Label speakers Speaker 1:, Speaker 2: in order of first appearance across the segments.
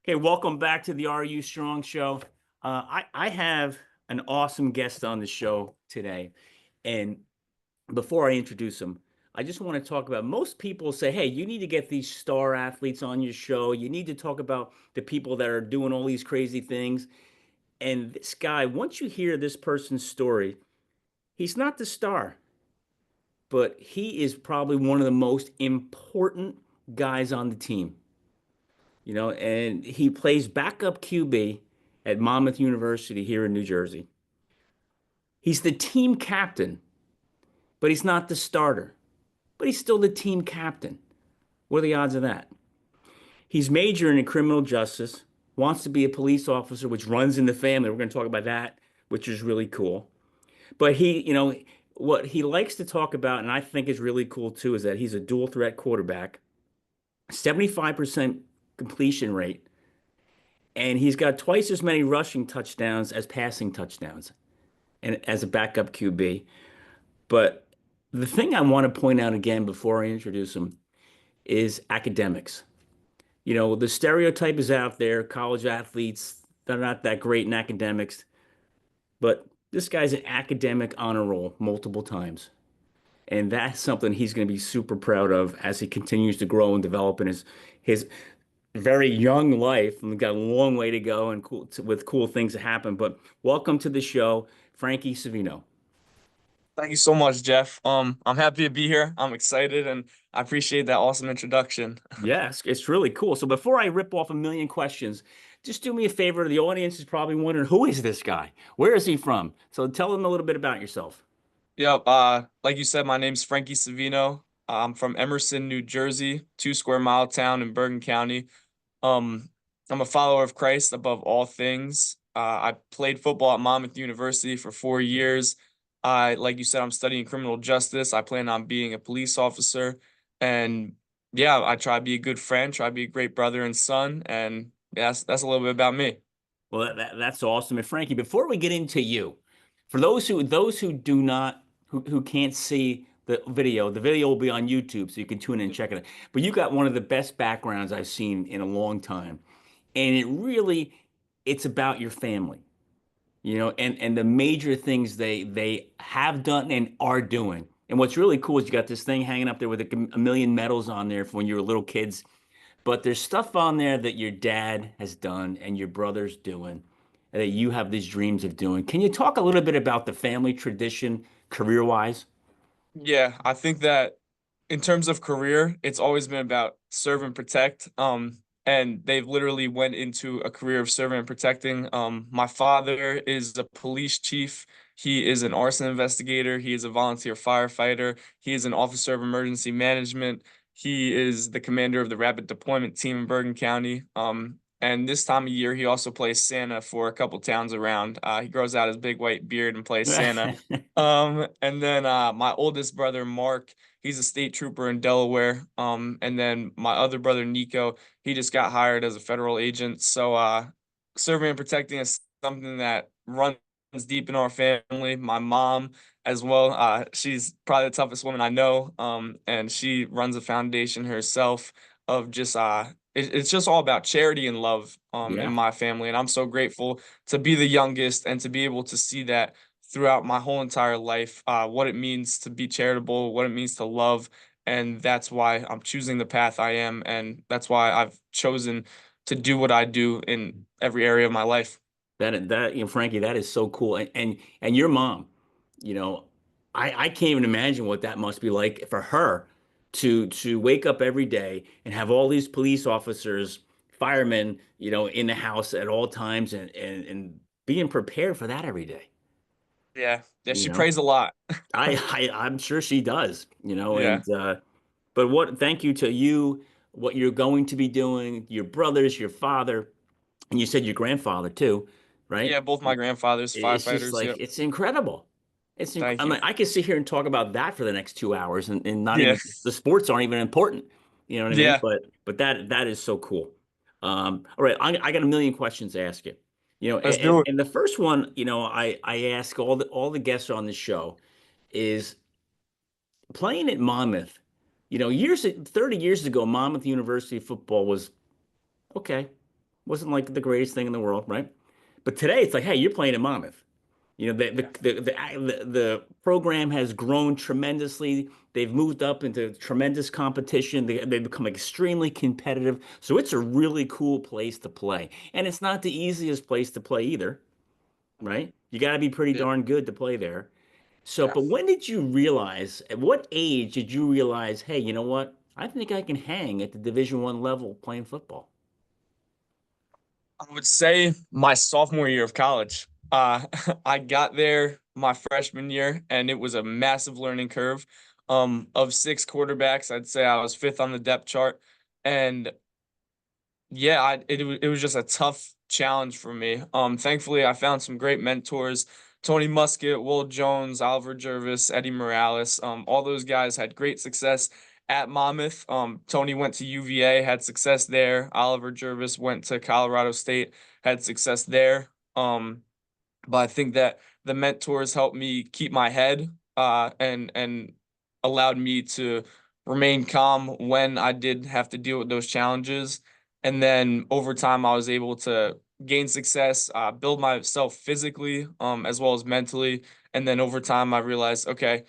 Speaker 1: Okay, welcome back to the Are You Strong show. I have an awesome guest on the show today. And before I introduce him, I just want to talk about most people say, hey, you need to get these star athletes on your show. You need to talk about the people that are doing all these crazy things. And this guy, once you hear this person's story, he's not the star, but he is probably one of the most important guys on the team. And he plays backup QB at Monmouth University here in New Jersey. He's the team captain, but he's not the starter, but he's still the team captain. What are the odds of that? He's majoring in criminal justice, wants to be a police officer, which runs in the family. We're going to talk about that, which is really cool. But what he likes to talk about, and I think is really cool too, is that he's a dual threat quarterback, 75% completion rate, and he's got twice as many rushing touchdowns as passing touchdowns and as a backup QB. But the thing I want to point out again before I introduce him is academics. The stereotype is out there, college athletes, they're not that great in academics, but this guy's an academic honor roll multiple times. And that's something he's going to be super proud of as he continues to grow and develop in his very young life. And we've got a long way to go and with cool things to happen. But welcome to the show, Frankie Savino.
Speaker 2: Thank you so much, Jeff. I'm happy to be here. I'm excited and I appreciate that awesome introduction.
Speaker 1: Yes, it's really cool. So before I rip off a million questions, just do me a favor. The audience is probably wondering, who is this guy? Where is he from? So tell them a little bit about yourself.
Speaker 2: Yep, like you said, my name's Frankie Savino. I'm from Emerson, New Jersey, 2 square mile town in Bergen County. Um, I'm a follower of Christ above all things. I played football at Monmouth University for 4 years. Like you said, I'm studying criminal justice. I plan on being a police officer. And yeah, I try to be a good friend, try to be a great brother and son. And yeah, that's a little bit about me.
Speaker 1: Well, that's awesome. And Frankie, before we get into you, for those who do not who can't see the video will be on YouTube, so you can tune in and check it out. But you got one of the best backgrounds I've seen in a long time, and it's about your family, and the major things they have done and are doing. And what's really cool is you got this thing hanging up there with a million medals on there from when you were little kids. But there's stuff on there that your dad has done and your brother's doing, and that you have these dreams of doing. Can you talk a little bit about the family tradition, career-wise?
Speaker 2: Yeah, I think that in terms of career, it's always been about serve and protect. And they've literally went into a career of serving and protecting. My father is a police chief. He is an arson investigator. He is a volunteer firefighter. He is an officer of emergency management. He is the commander of the rapid deployment team in Bergen County. And this time of year, he also plays Santa for a couple towns around. He grows out his big white beard and plays Santa. And then my oldest brother, Mark, he's a state trooper in Delaware. And then my other brother, Nico, he just got hired as a federal agent. So serving and protecting is something that runs deep in our family. My mom as well. She's probably the toughest woman I know. And she runs a foundation herself of just it's just all about charity and love in
Speaker 1: Yeah.
Speaker 2: my family. And I'm so grateful to be the youngest and to be able to see that throughout my whole entire life, what it means to be charitable, what it means to love. And that's why I'm choosing the path I am. And that's why I've chosen to do what I do in every area of my life.
Speaker 1: Frankie, that is so cool. And your mom, you know, I can't even imagine what that must be like for her to wake up every day and have all these police officers, firemen, in the house at all times and being prepared for that every day.
Speaker 2: Yeah. Yeah.
Speaker 1: You
Speaker 2: She
Speaker 1: know,
Speaker 2: prays a lot.
Speaker 1: I'm sure she does,
Speaker 2: Yeah.
Speaker 1: but thank you to you, what you're going to be doing, your brothers, your father, and you said your grandfather too, right?
Speaker 2: Yeah. Both my grandfathers,
Speaker 1: It's just
Speaker 2: firefighters.
Speaker 1: like
Speaker 2: Yep.
Speaker 1: it's incredible. I
Speaker 2: Thank you.
Speaker 1: mean, I could sit here and talk about that for the next 2 hours, and not
Speaker 2: Yeah.
Speaker 1: even the sports aren't even important. You know what I mean?
Speaker 2: Yeah.
Speaker 1: But that is so cool. All right, I got a million questions to ask you.
Speaker 2: Let's
Speaker 1: And,
Speaker 2: do it.
Speaker 1: and the first one, I ask all the guests on the show is playing at Monmouth. 30 years ago, Monmouth University football was okay. Wasn't like the greatest thing in the world, right? But today it's like, hey, you're playing at Monmouth. You know,
Speaker 2: Yeah.
Speaker 1: the program has grown tremendously. They've moved up into tremendous competition. They've become extremely competitive. So it's a really cool place to play. And it's not the easiest place to play either, right? You got to be pretty
Speaker 2: Yeah.
Speaker 1: darn good to play there. So,
Speaker 2: Yeah.
Speaker 1: but when did you realize, at what age did you realize, hey, you know what? I think I can hang at the Division I level playing football.
Speaker 2: I would say my sophomore year of college. I got there my freshman year, and it was a massive learning curve. Of six quarterbacks, I'd say I was fifth on the depth chart, and yeah, it was just a tough challenge for me. Thankfully, I found some great mentors: Tony Muskett, Will Jones, Oliver Jervis, Eddie Morales. All those guys had great success at Monmouth. Tony went to UVA, had success there. Oliver Jervis went to Colorado State, had success there. But I think that the mentors helped me keep my head, and allowed me to remain calm when I did have to deal with those challenges. And then over time, I was able to gain success, build myself physically, as well as mentally. And then over time, I realized, okay,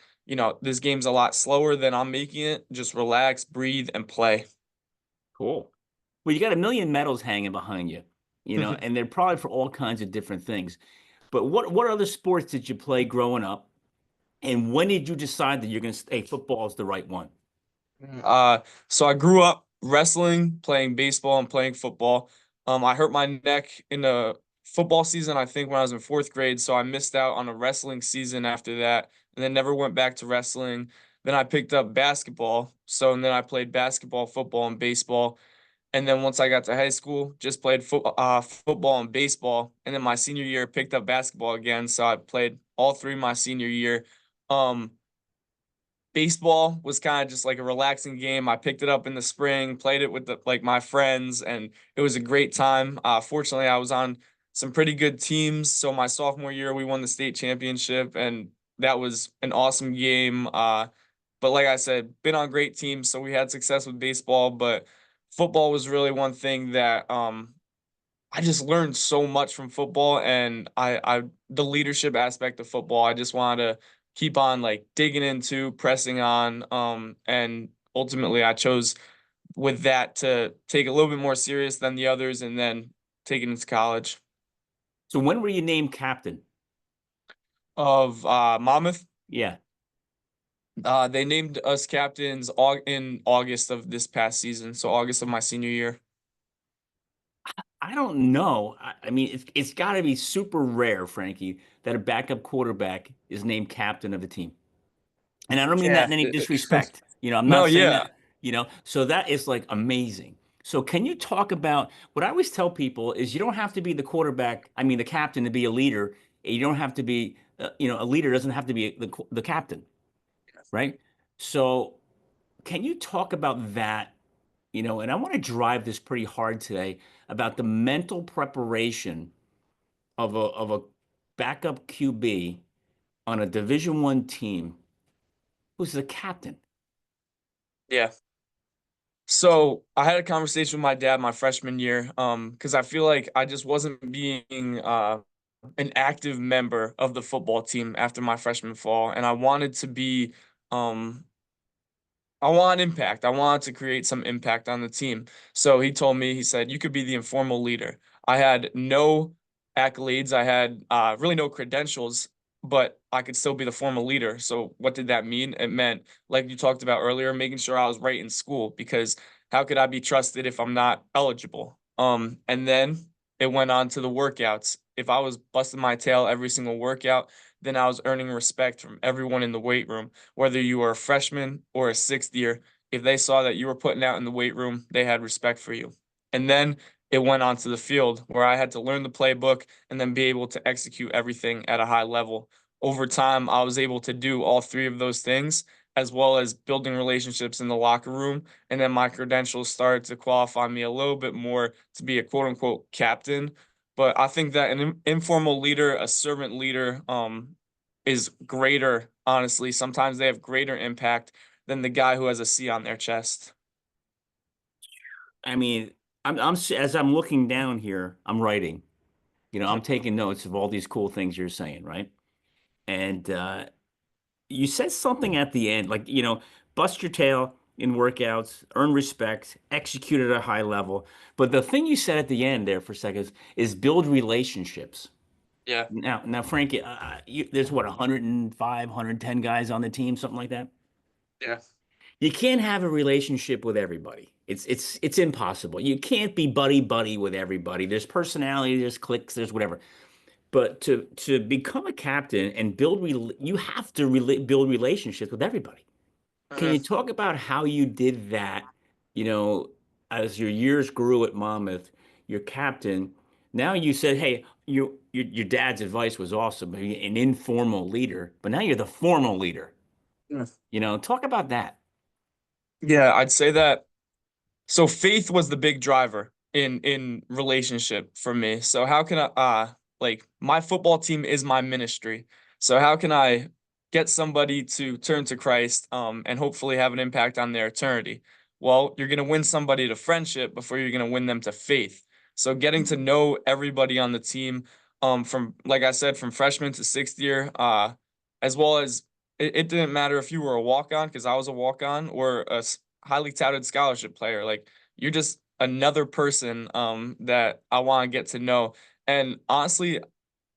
Speaker 2: this game's a lot slower than I'm making it. Just relax, breathe, and play.
Speaker 1: Cool. Well, you got a million medals hanging behind you, and they're probably for all kinds of different things. But what other sports did you play growing up? And when did you decide that you're going to say football is the right one?
Speaker 2: Uh, so I grew up wrestling, playing baseball, and playing football. I hurt my neck in the football season, I think, when I was in fourth grade. So I missed out on a wrestling season after that, and then never went back to wrestling. Then I picked up basketball. And then I played basketball, football, and baseball. And then once I got to high school, just played football and baseball. And then my senior year, picked up basketball again. So I played all three my senior year. Um, Baseball was kind of just like a relaxing game. I picked it up in the spring, played it with my friends, and it was a great time. Fortunately, I was on some pretty good teams. So my sophomore year, we won the state championship, and that was an awesome game. But like I said, been on great teams, so we had success with baseball. But football was really one thing that I just learned so much from football, and I the leadership aspect of football, I just wanted to keep on like digging into, pressing on, and ultimately I chose with that to take a little bit more serious than the others, and then take it into college.
Speaker 1: So when were you named captain?
Speaker 2: Of Monmouth,
Speaker 1: Yeah.
Speaker 2: they named us captains in August of this past season, so August of my senior year.
Speaker 1: I don't know. I mean, it's got to be super rare, Frankie, that a backup quarterback is named captain of a team. And I don't mean that
Speaker 2: Yeah.
Speaker 1: in any disrespect. I'm
Speaker 2: No,
Speaker 1: not saying
Speaker 2: yeah.
Speaker 1: that, so that is like amazing. So can you talk about what I always tell people is you don't have to be the quarterback, I mean the captain to be a leader. You don't have to be, a leader doesn't have to be the captain, right? So can you talk about that? And I want to drive this pretty hard today about the mental preparation of a backup QB on a Division I team who's the captain.
Speaker 2: Yeah. So I had a conversation with my dad my freshman year, because I feel like I just wasn't being an active member of the football team after my freshman fall, and I wanted to be um I want impact. I wanted to create some impact on the team. So he told me, he said, you could be the informal leader. I had no accolades. I had really no credentials, but I could still be the formal leader. So what did that mean? It meant, like you talked about earlier, making sure I was right in school, because how could I be trusted if I'm not eligible? And then it went on to the workouts. If I was busting my tail every single workout, then I was earning respect from everyone in the weight room, whether you were a freshman or a sixth year. If they saw that you were putting out in the weight room, they had respect for you. And then it went onto the field, where I had to learn the playbook and then be able to execute everything at a high level. Over time, I was able to do all three of those things, as well as building relationships in the locker room. And then my credentials started to qualify me a little bit more to be a quote unquote captain. But I think that an informal leader, a servant leader, is greater. Honestly, sometimes they have greater impact than the guy who has a C on their chest.
Speaker 1: I mean, as I'm looking down here, I'm writing. I'm taking notes of all these cool things you're saying, right? And you said something at the end, like, bust your tail in workouts, earn respect, execute at a high level. But the thing you said at the end there for a second is build relationships.
Speaker 2: Yeah,
Speaker 1: Now, Frankie, there's what, 105, 110 guys on the team, something like that.
Speaker 2: yeah,
Speaker 1: You can't have a relationship with everybody. It's impossible. You can't be buddy buddy with everybody. There's personality, there's cliques, there's whatever. But to become a captain and you have to build relationships with everybody. Can you
Speaker 2: hmm
Speaker 1: talk about how you did that, you know, as your years grew at Monmouth, your captain, now you said, hey, your dad's advice was awesome, an informal leader, but now you're the formal leader. Talk about that.
Speaker 2: yeah. I'd say that. So faith was the big driver in relationship for me. So how can I like my football team is my ministry. So how can I get somebody to turn to Christ and hopefully have an impact on their eternity? Well, you're going to win somebody to friendship before you're going to win them to faith. So getting to know everybody on the team from like I said from freshman to sixth year as well as it didn't matter if you were a walk-on because I was a walk-on or a highly touted scholarship player. Like you're just another person that I want to get to know. And honestly,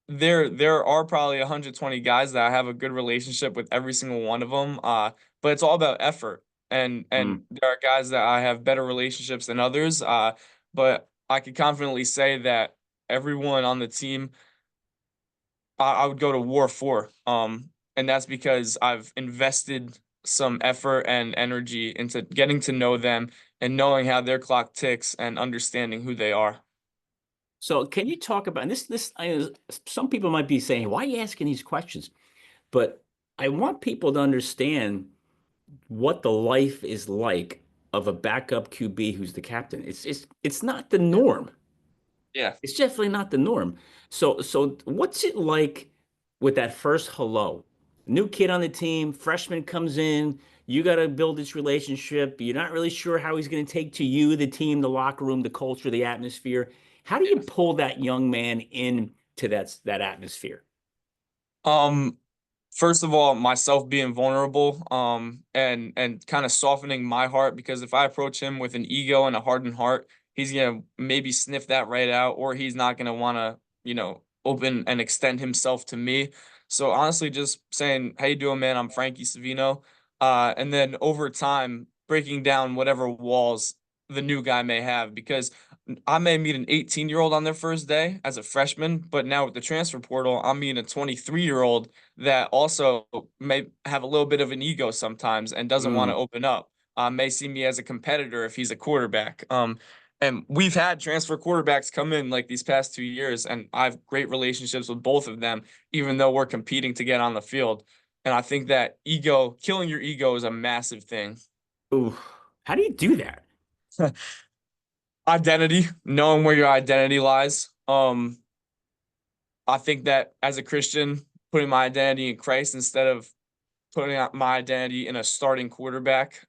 Speaker 2: there are probably 120 guys that I have a good relationship with every single one of them. But it's all about effort. And
Speaker 1: Mm.
Speaker 2: there are guys that I have better relationships than others. But I could confidently say that everyone on the team I would go to war for. And that's because I've invested some effort and energy into getting to know them and knowing how their clock ticks and understanding who they are.
Speaker 1: So can you talk about, and some people might be saying, why are you asking these questions? But I want people to understand what the life is like of a backup QB who's the captain. It's not the
Speaker 2: Yeah.
Speaker 1: norm.
Speaker 2: Yeah.
Speaker 1: It's definitely not the norm. So what's it like with that first hello? New kid on the team, freshman comes in, you got to build this relationship. You're not really sure how he's going to take to you, the team, the locker room, the culture, the atmosphere. How do you
Speaker 2: Yeah.
Speaker 1: pull that young man into that atmosphere?
Speaker 2: Um, First of all, myself being vulnerable, and kind of softening my heart because if I approach him with an ego and a hardened heart, he's gonna maybe sniff that right out, or he's not gonna want to, open and extend himself to me. So honestly, just saying, "How you doing, man? I'm Frankie Savino," and then over time, breaking down whatever walls the new guy may have because I may meet an 18-year-old on their first day as a freshman, but now with the transfer portal, I'm meeting a 23-year-old that also may have a little bit of an ego sometimes and doesn't want to
Speaker 1: Mm.
Speaker 2: open up. May see me as a competitor if he's a quarterback. And we've had transfer quarterbacks come in like these past 2 years, and I have great relationships with both of them, even though we're competing to get on the field. And I think that killing your ego is a massive thing.
Speaker 1: Ooh, how do you do that?
Speaker 2: Identity, knowing where your identity lies. I think that as a Christian, putting my identity in Christ instead of putting out my identity in a starting quarterback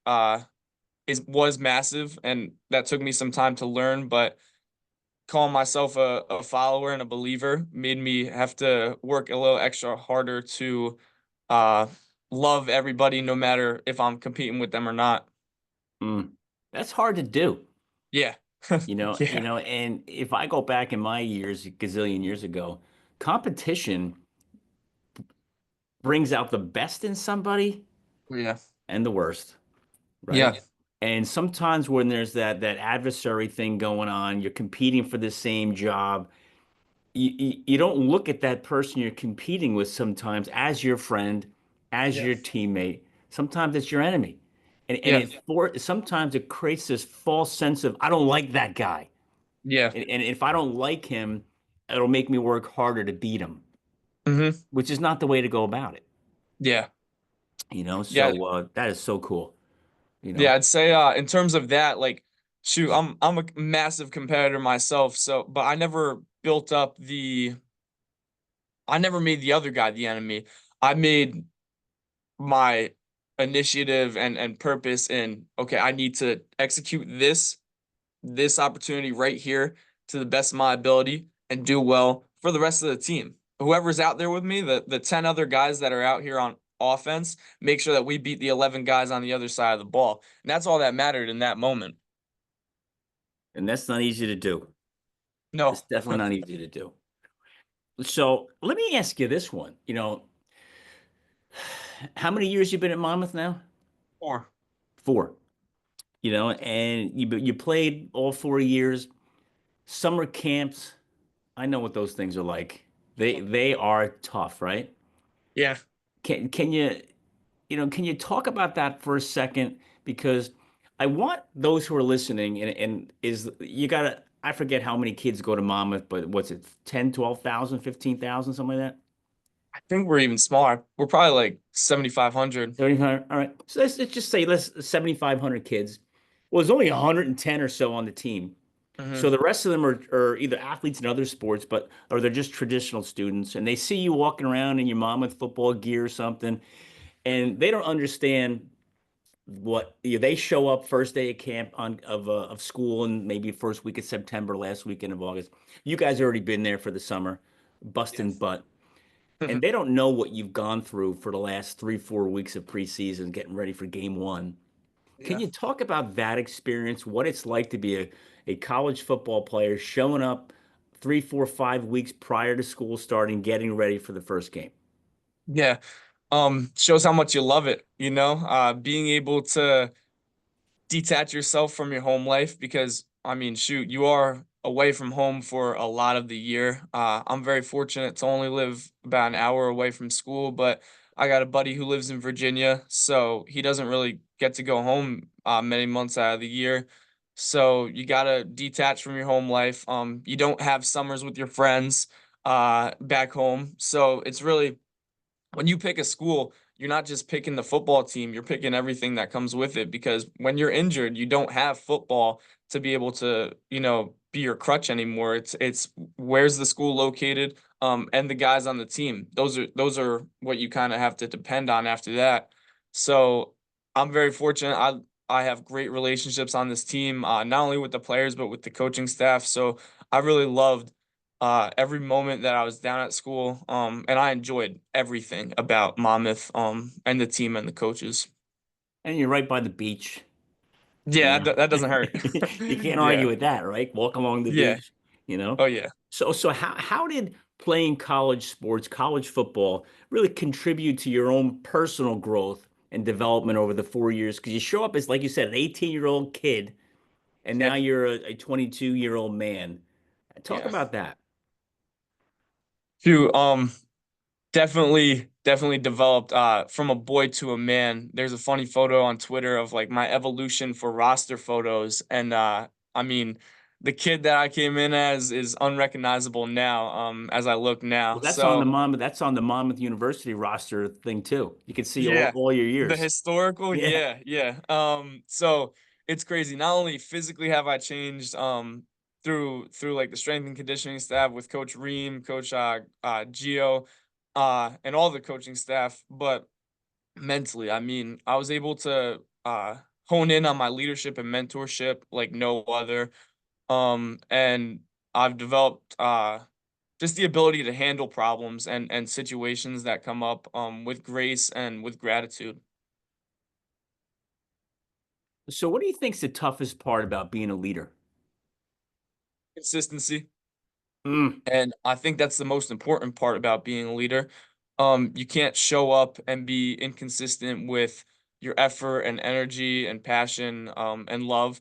Speaker 2: was massive, and that took me some time to learn. But calling myself a follower and a believer made me have to work a little extra harder to uh, love everybody, no matter if I'm competing with them or not.
Speaker 1: Mm. That's hard to do.
Speaker 2: Yeah, yeah,
Speaker 1: And if I go back in my years, a gazillion years ago, competition brings out the best in somebody
Speaker 2: yeah,
Speaker 1: and the worst,
Speaker 2: yeah,
Speaker 1: right? And sometimes when there's that adversary thing going on, you're competing for the same job. You don't look at that person you're competing with sometimes as your friend, as
Speaker 2: yeah,
Speaker 1: your teammate. Sometimes it's your enemy. And
Speaker 2: yeah,
Speaker 1: sometimes it creates this false sense of I don't like that guy.
Speaker 2: yeah.
Speaker 1: And if I don't like him, it'll make me work harder to beat him,
Speaker 2: hmm
Speaker 1: which is not the way to go about it.
Speaker 2: Yeah, yeah,
Speaker 1: So that is so cool, you
Speaker 2: yeah.
Speaker 1: know.
Speaker 2: I'd say in terms of that, like, shoot, I'm a massive competitor myself. So, but I never made the other guy the enemy. I made my initiative and purpose in okay, I need to execute this this opportunity right here to the best of my ability and do well for the rest of the team. Whoever's out there with me, the 10 other guys that are out here on offense, make sure that we beat the 11 guys on the other side of the ball. And that's all that mattered in that moment.
Speaker 1: And that's not easy to do. It's
Speaker 2: No.
Speaker 1: definitely not easy to do. So let me ask you this one. How many years you been at Monmouth now?
Speaker 2: Or
Speaker 1: 4. And you played all 4 years. Summer camps, I know what those things are like. They are tough, right?
Speaker 2: yeah.
Speaker 1: Can you talk about that for a second? Because I want those who are listening and is you gotta I forget how many kids go to Monmouth, but what's it, 10, 12,000, 15,000, something like that?
Speaker 2: I think we're even smaller. We're probably like 7,500.
Speaker 1: 3,500. All right. So let's just say let's 7,500 kids. Well, there's only 110 or so on the team. So
Speaker 2: Hmm.
Speaker 1: the rest of them are either athletes in other sports, or they're just traditional students, and they see you walking around in your Monmouth football gear or something, and they don't understand they show up first day of camp of school, and maybe first week of September, last weekend of August. You guys already been there for the summer, busting
Speaker 2: Yes.
Speaker 1: butt, and they don't know what you've gone through for the last 3 4 weeks of preseason, getting ready for game one. Can
Speaker 2: Yeah.
Speaker 1: you talk about that experience, what it's like to be a college football player showing up 3 4 5 weeks prior to school starting, getting ready for the first game?
Speaker 2: Yeah. Shows how much you love it, being able to detach yourself from your home life because I mean, shoot, you are away from home for a lot of the year. I'm very fortunate to only live about an hour away from school, but I got a buddy who lives in Virginia, so he doesn't really get to go home many months out of the year. So you gotta detach from your home life. You don't have summers with your friends back home, so it's really when you pick a school, you're not just picking the football team, you're picking everything that comes with it because when you're injured, you don't have football to be able to, be your crutch anymore. It's where's the school located, and the guys on the team. Those are what you kind of have to depend on after that. So I'm very fortunate. I have great relationships on this team, not only with the players but with the coaching staff. So I really loved every moment that I was down at school. And I enjoyed everything about Monmouth, and the team and the coaches.
Speaker 1: And you're right by the beach.
Speaker 2: Yeah,
Speaker 1: Yeah.
Speaker 2: that doesn't hurt.
Speaker 1: You can't argue
Speaker 2: Yeah.
Speaker 1: with that, right? Walk along the
Speaker 2: Yeah.
Speaker 1: beach, you know?
Speaker 2: Oh yeah.
Speaker 1: So how did playing college sports, college football, really contribute to your own personal growth and development over the 4 years? Because you show up as, like you said, an 18-year-old kid, and now
Speaker 2: Yeah.
Speaker 1: you're a 22-year-old man. Talk
Speaker 2: Yeah.
Speaker 1: about that.
Speaker 2: Phew, definitely developed from a boy to a man. There's a funny photo on Twitter of like my evolution for roster photos. And I mean the kid that I came in as is unrecognizable now, as I look now.
Speaker 1: Well,
Speaker 2: So
Speaker 1: That's on the Monmouth University roster thing too. You can see
Speaker 2: yeah,
Speaker 1: all your
Speaker 2: the
Speaker 1: years.
Speaker 2: historical,
Speaker 1: Yeah.
Speaker 2: yeah, yeah. So it's crazy. Not only physically have I changed, through like the strength and conditioning staff with Coach Ream, Coach Gio, and all the coaching staff, but mentally, I mean, I was able to hone in on my leadership and mentorship like no other. And I've developed just the ability to handle problems and situations that come up with grace and with gratitude.
Speaker 1: So what do you think's the toughest part about being a leader?
Speaker 2: Consistency.
Speaker 1: Mm,
Speaker 2: And I think that's the most important part about being a leader. You can't show up and be inconsistent with your effort and energy and passion, and love,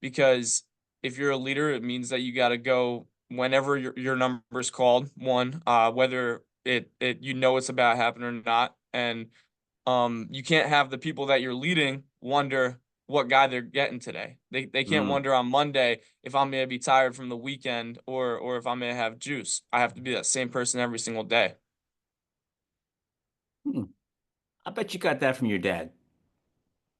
Speaker 2: because if you're a leader, it means that you got to go whenever your number's called. One, whether it it's about happening or not, and you can't have the people that you're leading wonder what guy they're getting today. They can't
Speaker 1: mm.
Speaker 2: wonder on Monday if I'm gonna be tired from the weekend or if I'm gonna have juice. I have to be that same person every single day.
Speaker 1: Hmm. I bet you got that from your dad.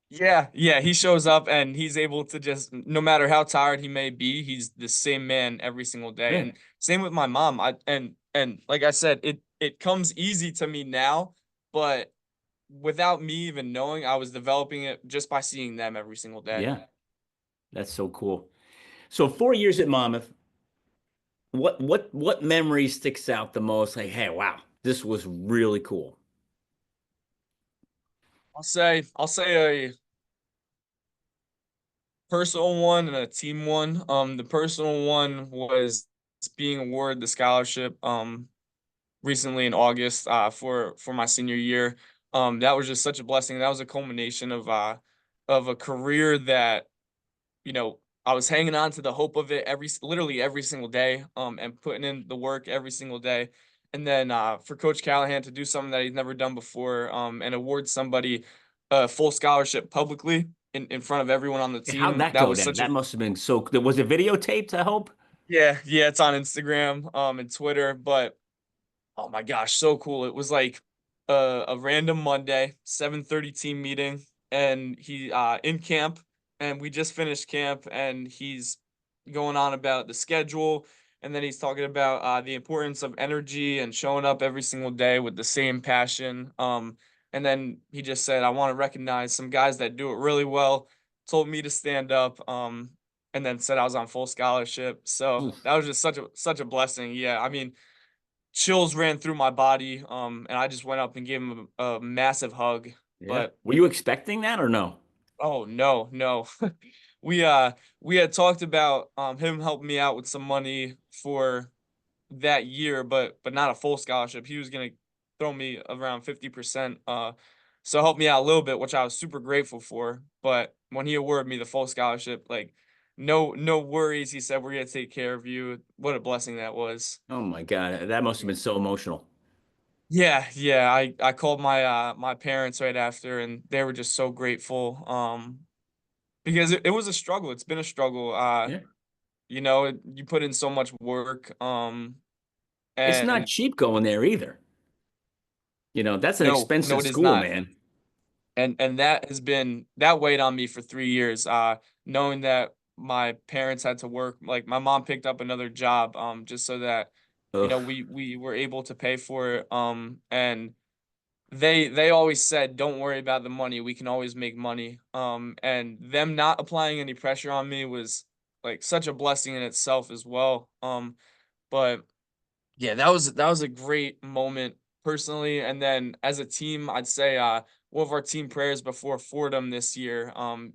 Speaker 2: Yeah, yeah, he shows up and he's able to just no matter how tired he may be, he's the same man every single day.
Speaker 1: Yeah.
Speaker 2: And same with my mom. And like I said, it comes easy to me now, but without me even knowing, I was developing it just by seeing them every single day.
Speaker 1: Yeah. That's so cool. So 4 years at Monmouth, what memory sticks out the most? Like, hey, wow, this was really cool.
Speaker 2: I'll say a personal one and a team one. The personal one was being awarded the scholarship recently in August for my senior year. That was just such a blessing. That was a culmination of a career that, you know, I was hanging on to the hope of it literally every single day, and putting in the work every single day. And then for Coach Callahan to do something that he's never done before, and award somebody a full scholarship publicly in front of everyone on the
Speaker 1: How'd
Speaker 2: team,
Speaker 1: that
Speaker 2: that
Speaker 1: go
Speaker 2: was
Speaker 1: down?
Speaker 2: such a
Speaker 1: That must have been so. Was it videotaped? I hope.
Speaker 2: yeah, it's on Instagram and Twitter, but oh my gosh, so cool. It was like a random Monday, 7:30 team meeting, and he in camp, and we just finished camp, and he's going on about the schedule, and then he's talking about the importance of energy and showing up every single day with the same passion. And then he just said, I want to recognize some guys that do it really well, told me to stand up, and then said I was on full scholarship. So
Speaker 1: Oof.
Speaker 2: that was just such a blessing. Yeah, I mean, chills ran through my body, and I just went up and gave him a massive hug.
Speaker 1: Yeah.
Speaker 2: But
Speaker 1: Were you expecting that or no?
Speaker 2: oh no, no. We we had talked about him helping me out with some money for that year, but not a full scholarship. He was gonna throw me around 50%, so help me out a little bit, which I was super grateful for. But when he awarded me the full scholarship, like no worries. He said, we're gonna take care of you. What a blessing that was.
Speaker 1: Oh my God, that must have been so emotional.
Speaker 2: Yeah, I called my my parents right after, and they were just so grateful. Because it was a struggle. It's been a struggle.
Speaker 1: Yeah.
Speaker 2: You know, you put in so much work.
Speaker 1: It's not
Speaker 2: And
Speaker 1: cheap going there either. That's an
Speaker 2: no,
Speaker 1: expensive
Speaker 2: it is
Speaker 1: school,
Speaker 2: not.
Speaker 1: man.
Speaker 2: And that has been that weighed on me for 3 years. Knowing that my parents had to work, like my mom picked up another job, just so that, you know,
Speaker 1: Ugh.
Speaker 2: we were able to pay for it. And they always said, "Don't worry about the money. We can always make money." And them not applying any pressure on me was like such a blessing in itself as well. But yeah, that was a great moment personally, and then as a team, I'd say one of our team prayers before Fordham this year.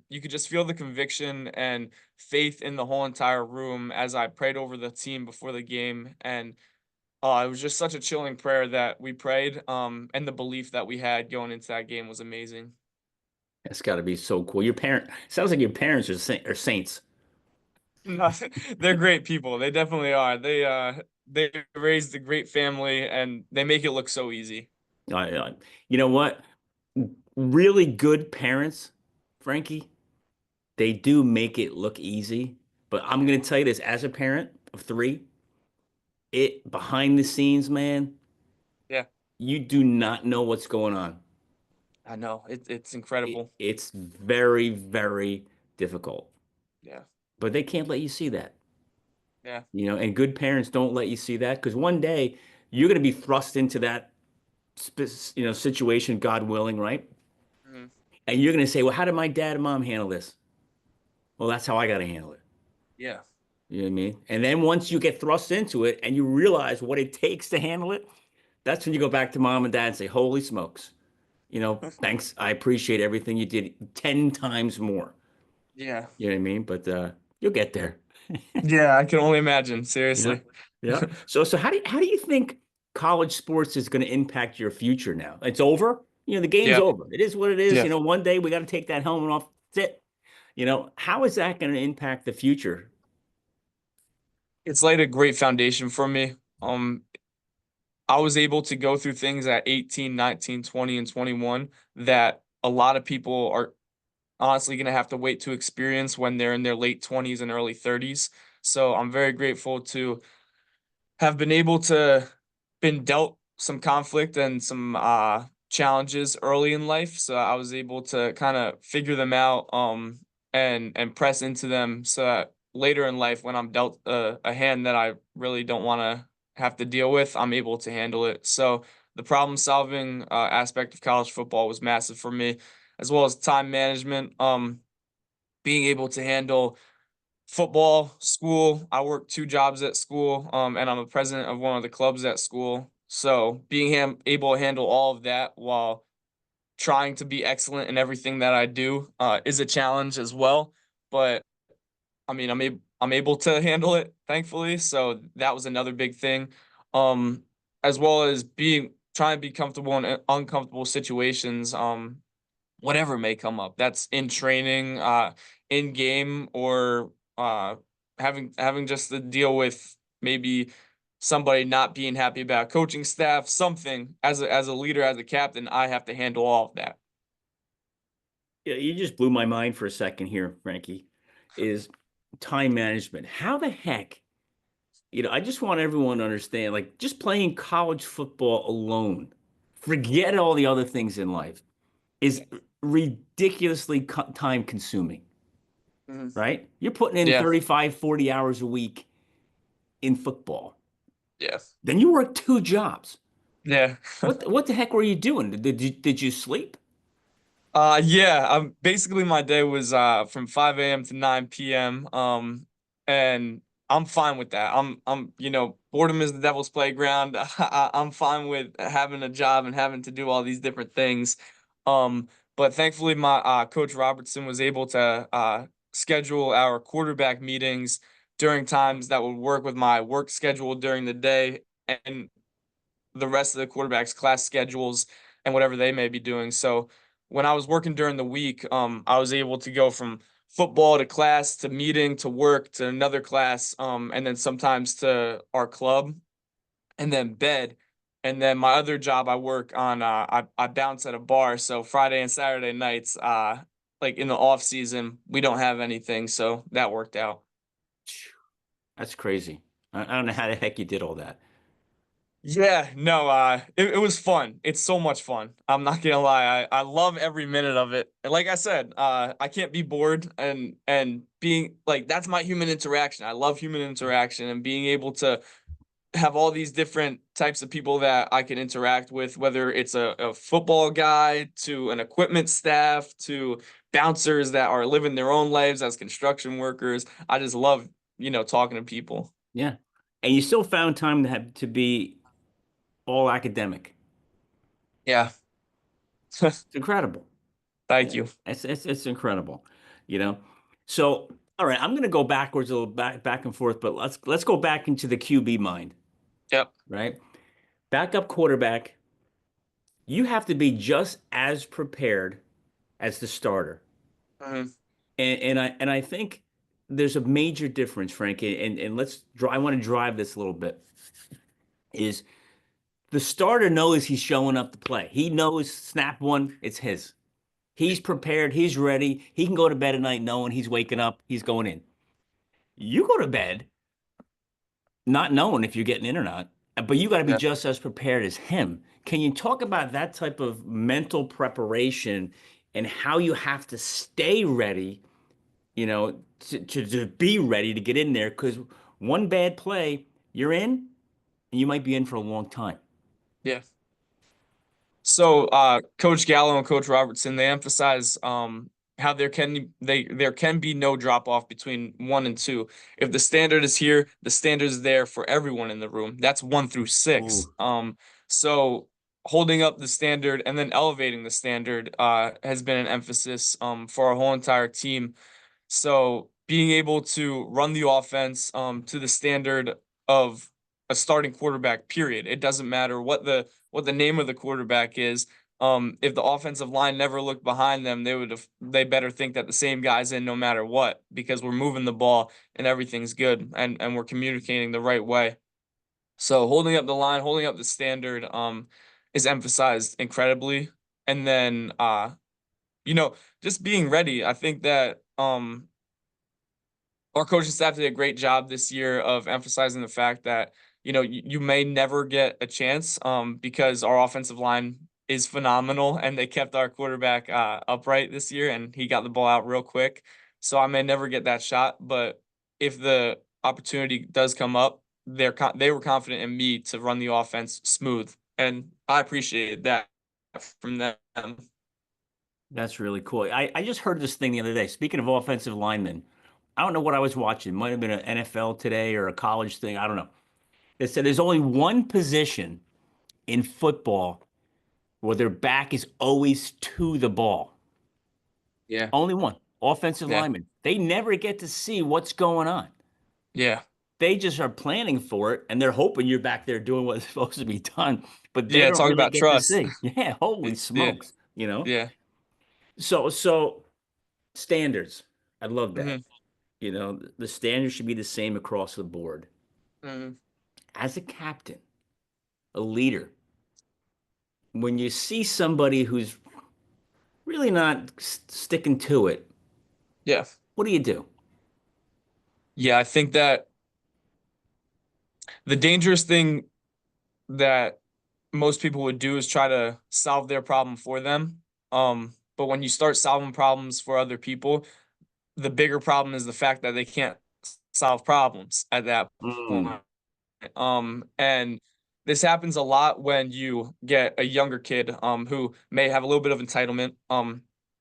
Speaker 2: You could just feel the conviction and faith in the whole entire room as I prayed over the team before the game, and it was just such a chilling prayer that we prayed, and the belief that we had going into that game was amazing.
Speaker 1: That's got to be so cool. Your parent sounds like your parents are saints.
Speaker 2: No, they're great people. They definitely are. They raised a great family and they make it look so easy.
Speaker 1: You know what? Really good parents, Frankie, they do make it look easy. But I'm going to tell you this as a parent of three, it behind the scenes, man,
Speaker 2: Yeah,
Speaker 1: you do not know what's going on.
Speaker 2: I know. It's incredible.
Speaker 1: It's very, very difficult,
Speaker 2: Yeah.
Speaker 1: but they can't let you see that.
Speaker 2: Yeah.
Speaker 1: And good parents don't let you see that because one day you're going to be thrust into that, situation, God willing, right?
Speaker 2: Mhm.
Speaker 1: And you're going to say, well, how did my dad and mom handle this? Well, that's how I got to handle it.
Speaker 2: Yeah.
Speaker 1: You know what I mean? And then once you get thrust into it and you realize what it takes to handle it, that's when you go back to mom and dad and say, holy smokes, thanks. I appreciate everything you did 10 times more.
Speaker 2: Yeah.
Speaker 1: You know what I mean? But you'll get there.
Speaker 2: Yeah, I can only imagine,
Speaker 1: Yeah.
Speaker 2: seriously.
Speaker 1: Yeah. So how do you think college sports is going to impact your future now? It's over. The game's
Speaker 2: Yeah.
Speaker 1: over. It is what it is.
Speaker 2: Yeah.
Speaker 1: One day we got to take that helmet off. That's it. How is that going to impact the future?
Speaker 2: It's laid a great foundation for me. I was able to go through things at 18, 19, 20, and 21 that a lot of people are honestly going to have to wait to experience when they're in their late 20s and early 30s. So I'm very grateful to have been able to been dealt some conflict and some challenges early in life, so I was able to kind of figure them out, and press into them so that later in life when I'm dealt a hand that I really don't want to have to deal with, I'm able to handle it. So the problem solving aspect of college football was massive for me, as well as time management, being able to handle football, school. I work 2 jobs at school, and I'm a president of one of the clubs at school. So being able to handle all of that while trying to be excellent in everything that I do is a challenge as well. But I mean, I'm able to handle it, thankfully. So that was another big thing. Um, as well as being trying to be comfortable in uncomfortable situations. Whatever may come up. That's in training, in game, or having just to deal with maybe somebody not being happy about coaching staff, something as a leader, as a captain, I have to handle all of that.
Speaker 1: Yeah, you just blew my mind for a second here, Frankie, is time management. How the heck, I just want everyone to understand, like just playing college football alone, forget all the other things in life, is ridiculously time consuming,
Speaker 2: Mhm.
Speaker 1: right? You're putting in
Speaker 2: Yeah,
Speaker 1: 35, 40 hours a week in football.
Speaker 2: yeah,
Speaker 1: Then you work 2 jobs.
Speaker 2: yeah.
Speaker 1: What the heck were you doing? Did you sleep?
Speaker 2: Yeah, basically my day was from 5 a.m. to 9 p.m. And I'm fine with that. Boredom is the devil's playground. I'm fine with having a job and having to do all these different things. But thankfully my coach Robertson was able to schedule our quarterback meetings during times that would work with my work schedule during the day and the rest of the quarterbacks' class schedules and whatever they may be doing. So when I was working during the week, I was able to go from football to class to meeting to work to another class, and then sometimes to our club and then bed. And then my other job, I work on, I bounce at a bar. So Friday and Saturday nights, like in the off season, we don't have anything. So that worked out.
Speaker 1: That's crazy. I don't know how the heck you did all that.
Speaker 2: Yeah, no, it was fun. It's so much fun. I'm not gonna lie. I love every minute of it. And like I said, I can't be bored and being like that's my human interaction. I love human interaction and being able to have all these different types of people that I can interact with, whether it's a football guy to an equipment staff to bouncers that are living their own lives as construction workers. I just love, talking to people.
Speaker 1: Yeah. And you still found time to be all academic.
Speaker 2: Yeah.
Speaker 1: It's incredible.
Speaker 2: Thank
Speaker 1: Yeah.
Speaker 2: you.
Speaker 1: It's incredible, you know. So, all right, I'm going to go backwards a little back and forth, but let's go back into the QB mind,
Speaker 2: Yep.
Speaker 1: right? Backup quarterback, you have to be just as prepared as the starter.
Speaker 2: Mhm.
Speaker 1: And I think there's a major difference, Frank, and I want to drive this a little bit, is the starter knows he's showing up to play. He knows snap one, it's his. He's prepared, he's ready. He can go to bed at night knowing he's waking up, he's going in. You go to bed not knowing if you're getting in or not, but you got to be
Speaker 2: Yeah.
Speaker 1: just as prepared as him. Can you talk about that type of mental preparation and how you have to stay ready, to be ready to get in there? Because one bad play, you're in, and you might be in for a long time.
Speaker 2: Yeah. So Coach Gallo and Coach Robertson, they emphasize how there can be no drop off between 1 and 2. If the standard is here, the standard is there for everyone in the room. That's 1 through 6.
Speaker 1: Ooh,
Speaker 2: So holding up the standard and then elevating the standard has been an emphasis for our whole entire team. So being able to run the offense to the standard of a starting quarterback, period. It doesn't matter what the name of the quarterback is. If the offensive line never looked behind them, they better think that the same guy's in no matter what, because we're moving the ball and everything's good and we're communicating the right way. So holding up the line, holding up the standard is emphasized incredibly. And then you know, just being ready. I think that our coaching staff did a great job this year of emphasizing the fact that you may never get a chance because our offensive line is phenomenal and they kept our quarterback upright this year and he got the ball out real quick. So I may never get that shot, but if the opportunity does come up, they were confident in me to run the offense smooth, and I appreciated that from them.
Speaker 1: that's really cool. I just heard this thing the other day. Speaking of offensive linemen, I don't know what I was watching. It might have been an NFL today or a college thing. I don't know. They said there's only one position in football where their back is always to the ball.
Speaker 2: Yeah.
Speaker 1: Only one. Offensive
Speaker 2: Yeah.
Speaker 1: lineman. They never get to see what's going on.
Speaker 2: Yeah.
Speaker 1: They just are planning for it and they're hoping you're back there doing what's supposed to be done, but they
Speaker 2: Yeah.
Speaker 1: don't
Speaker 2: Talk
Speaker 1: really
Speaker 2: about
Speaker 1: get to
Speaker 2: trust.
Speaker 1: see. Yeah, holy
Speaker 2: Yeah.
Speaker 1: smokes, you know?
Speaker 2: Yeah.
Speaker 1: So standards. I love that.
Speaker 2: Hmm.
Speaker 1: You know, the standards should be the same across the board.
Speaker 2: Hmm.
Speaker 1: As a captain, a leader, when you see somebody who's really not sticking to it,
Speaker 2: Yeah.
Speaker 1: what do you do?
Speaker 2: Yeah. I think that the dangerous thing that most people would do is try to solve their problem for them. But when you start solving problems for other people, the bigger problem is the fact that they can't solve problems at that
Speaker 1: Mm,
Speaker 2: point. And this happens a lot when you get a younger kid, who may have a little bit of entitlement,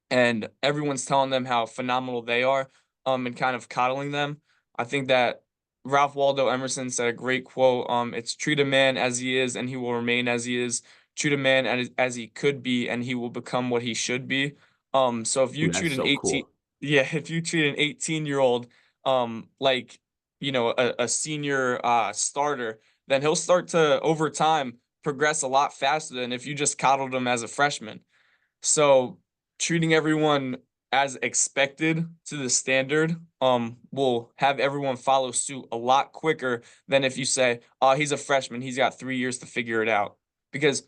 Speaker 2: and everyone's telling them how phenomenal they are, and kind of coddling them. I think that Ralph Waldo Emerson said a great quote. It's treat a man as he is, and he will remain as he is. Treat a man as he could be, and he will become what he should be. So if you
Speaker 1: ooh, that's
Speaker 2: treat an
Speaker 1: so
Speaker 2: 18,
Speaker 1: cool.
Speaker 2: yeah, if you treat an 18-year-old, like a senior starter, then he'll start to over time progress a lot faster than if you just coddled him as a freshman. So treating everyone as expected to the standard will have everyone follow suit a lot quicker than if you say, "Oh, he's a freshman, he's got 3 years to figure it out." Because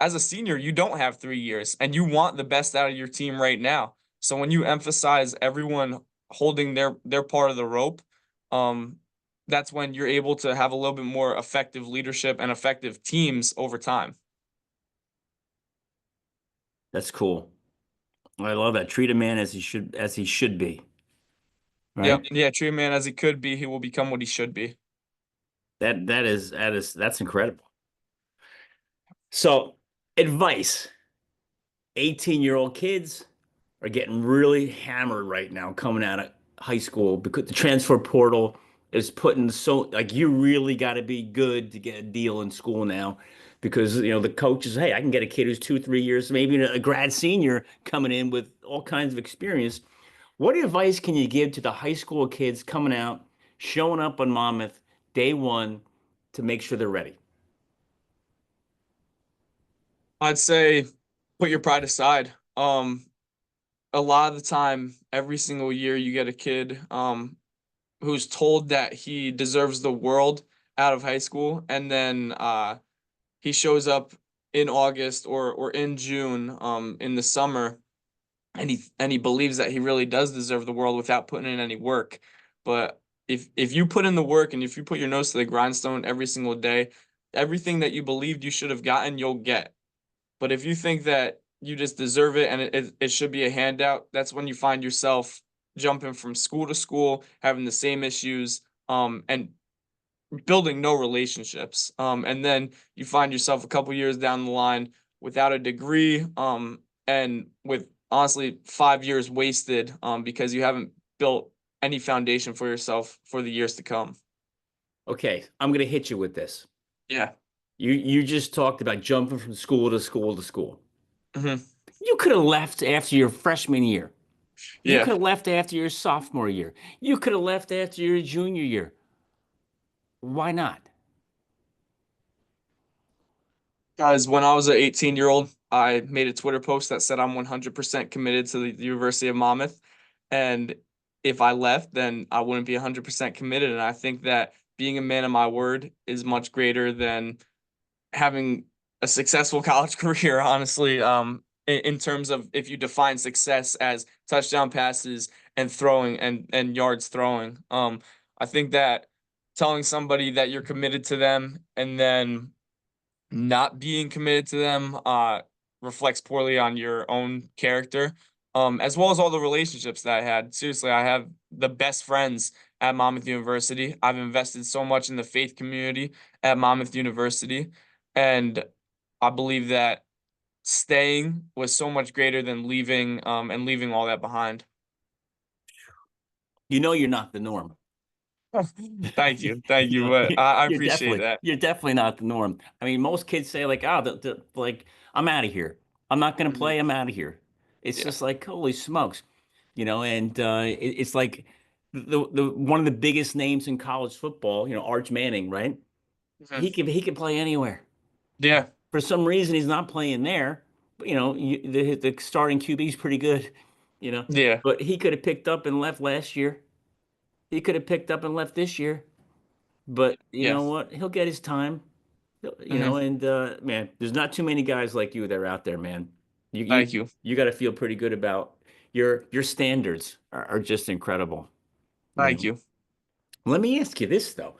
Speaker 2: as a senior, you don't have 3 years and you want the best out of your team right now. So when you emphasize everyone holding their part of the rope, um, that's when you're able to have a little bit more effective leadership and effective teams over time.
Speaker 1: That's cool. I love that. Treat a man as he should be,
Speaker 2: Yep.
Speaker 1: right?
Speaker 2: Yeah, treat a man as he could be, he will become what he should be.
Speaker 1: That's incredible. So, advice. 18-year-old kids are getting really hammered right now coming out of high school because the transfer portal is putting so like you really got to be good to get a deal in school now because the coaches, hey, I can get a kid who's 2 3 years, maybe a grad senior coming in with all kinds of experience. What advice can you give to the high school kids coming out, showing up on Monmouth day one to make sure they're ready?
Speaker 2: I'd say put your pride aside. A lot of the time, every single year, you get a kid who's told that he deserves the world out of high school, and then he shows up in August or in June, in the summer, and he believes that he really does deserve the world without putting in any work. But if you put in the work and if you put your nose to the grindstone every single day, everything that you believed you should have gotten, you'll get. But if you think that you just deserve it and it should be a handout, that's when you find yourself jumping from school to school, having the same issues, and building no relationships. And then you find yourself a couple years down the line without a degree, and with honestly 5 years wasted, because you haven't built any foundation for yourself for the years to come.
Speaker 1: Okay, I'm gonna hit you with this.
Speaker 2: Yeah.
Speaker 1: You just talked about jumping from school to school to school.
Speaker 2: Hmm.
Speaker 1: You could have left after your freshman year. You
Speaker 2: Yeah.
Speaker 1: could have left after your sophomore year. You could have left after your junior year. Why not?
Speaker 2: Guys, when I was an 18-year-old, I made a Twitter post that said I'm 100% committed to the University of Monmouth. And if I left, then I wouldn't be 100% committed. And I think that being a man of my word is much greater than having a successful college career, honestly, in terms of if you define success as touchdown passes and throwing and yards throwing. I think that telling somebody that you're committed to them and then not being committed to them reflects poorly on your own character, as well as all the relationships that I had. Seriously, I have the best friends at Monmouth University. I've invested so much in the faith community at Monmouth University, and I believe that staying was so much greater than leaving, and leaving all that behind.
Speaker 1: You know, you're not the norm.
Speaker 2: Thank
Speaker 1: You
Speaker 2: you,
Speaker 1: know,
Speaker 2: but I
Speaker 1: you're
Speaker 2: appreciate that.
Speaker 1: definitely not the norm. I mean, most kids say like, "Oh, like I'm out of here. I'm not going to
Speaker 2: Mhm.
Speaker 1: play. I'm out of here." It's
Speaker 2: Yeah.
Speaker 1: just like, holy smokes, and it's like the one of the biggest names in college football, Arch Manning, right?
Speaker 2: Mhm.
Speaker 1: He could play anywhere.
Speaker 2: Yeah.
Speaker 1: For some reason, he's not playing there. But, the starting QB is pretty good, you know.
Speaker 2: Yeah.
Speaker 1: But he could have picked up and left last year. He could have picked up and left this year. But you
Speaker 2: Yeah.
Speaker 1: know what? He'll get his time.
Speaker 2: Mhm.
Speaker 1: And man, there's not too many guys like you that are out there, man. You
Speaker 2: Thank
Speaker 1: you
Speaker 2: you.
Speaker 1: you got to feel pretty good about your standards are just incredible. You
Speaker 2: Thank
Speaker 1: know.
Speaker 2: you.
Speaker 1: Let me ask you this though.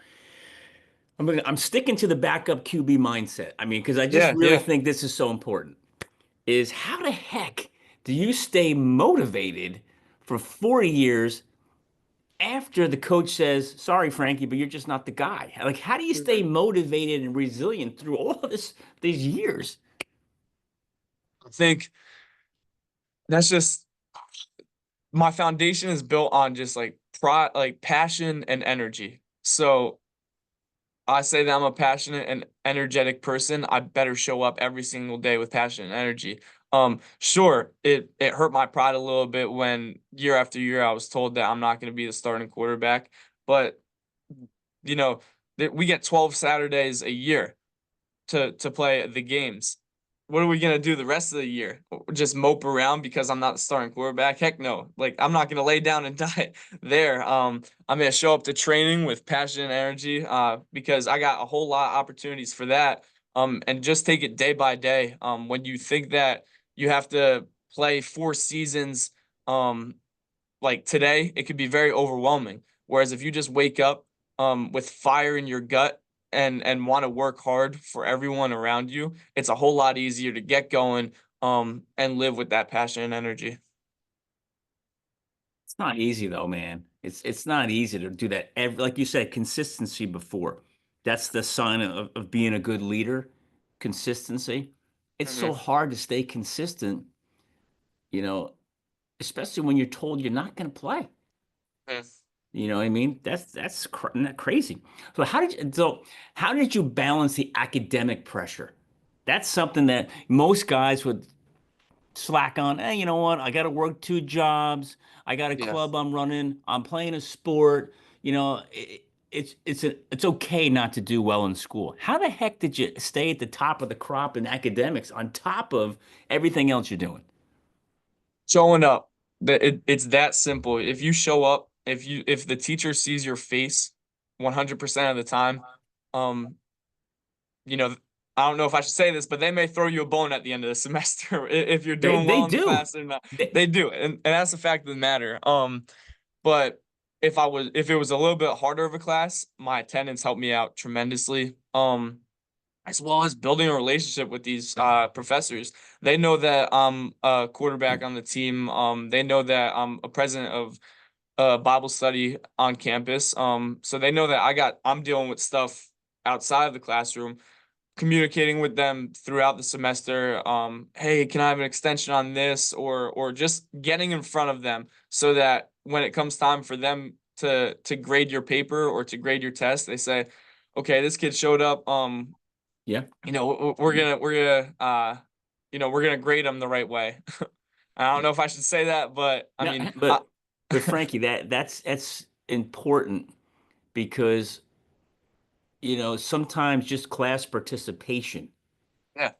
Speaker 1: I'm sticking to the backup QB mindset. I mean, because I just
Speaker 2: Yeah.
Speaker 1: really
Speaker 2: Yeah.
Speaker 1: think this is so important. Is how the heck do you stay motivated for 40 years after the coach says, "Sorry, Frankie, but you're just not the guy"? Like, how do you stay
Speaker 2: Mhm.
Speaker 1: motivated and resilient through all these years?
Speaker 2: I think that's just my foundation is built on just like pride, like passion and energy. So I say that I'm a passionate and energetic person. I better show up every single day with passion and energy. Sure, it hurt my pride a little bit when year after year I was told that I'm not going to be the starting quarterback, but you know, we get 12 Saturdays a year to play the games. What are we gonna do the rest of the year? Just mope around because I'm not the starting quarterback? Heck no. Like I'm not gonna lay down and die there. I'm gonna show up to training with passion and energy, because I got a whole lot of opportunities for that. And just take it day by day. When you think that you have to play 4 seasons, um, like today, it could be very overwhelming. Whereas if you just wake up with fire in your gut and want to work hard for everyone around you, it's a whole lot easier to get going and live with that passion and energy.
Speaker 1: It's not easy though, man. It's not easy to do that. Like you said, consistency before. That's the sign of being a good leader. Consistency. It's so
Speaker 2: Hmm.
Speaker 1: hard to stay consistent, you know, especially when you're told you're not going to play. You know what I mean? That's crazy. How did you balance the academic pressure? That's something that most guys would slack on. Hey, you know what? I got to work 2 jobs. I got a
Speaker 2: Yeah.
Speaker 1: club I'm running. I'm playing a sport. It's okay not to do well in school. How the heck did you stay at the top of the crop in academics on top of everything else you're doing?
Speaker 2: Showing up. It's that simple. If you show up, if the teacher sees your face 100% of the time, um, you know, I don't know if I should say this, but they may throw you a bone at the end of the semester if you're
Speaker 1: They
Speaker 2: doing
Speaker 1: they
Speaker 2: well in the
Speaker 1: do.
Speaker 2: class or not.
Speaker 1: They,
Speaker 2: They do, and that's the fact of the matter. But if it was a little bit harder of a class, my attendance helped me out tremendously. As well as building a relationship with these professors. They know that I'm a quarterback on the team. They know that I'm a president of a Bible study on campus. So they know that I'm dealing with stuff outside of the classroom, communicating with them throughout the semester. Hey, can I have an extension on this, or just getting in front of them so that when it comes time for them to grade your paper or to grade your test, they say, okay, this kid showed up.
Speaker 1: yeah.
Speaker 2: We're gonna grade them the right way. I don't know if I should say that, but I
Speaker 1: No,
Speaker 2: mean,
Speaker 1: but Frankie, that's important because sometimes just class participation
Speaker 2: yeah,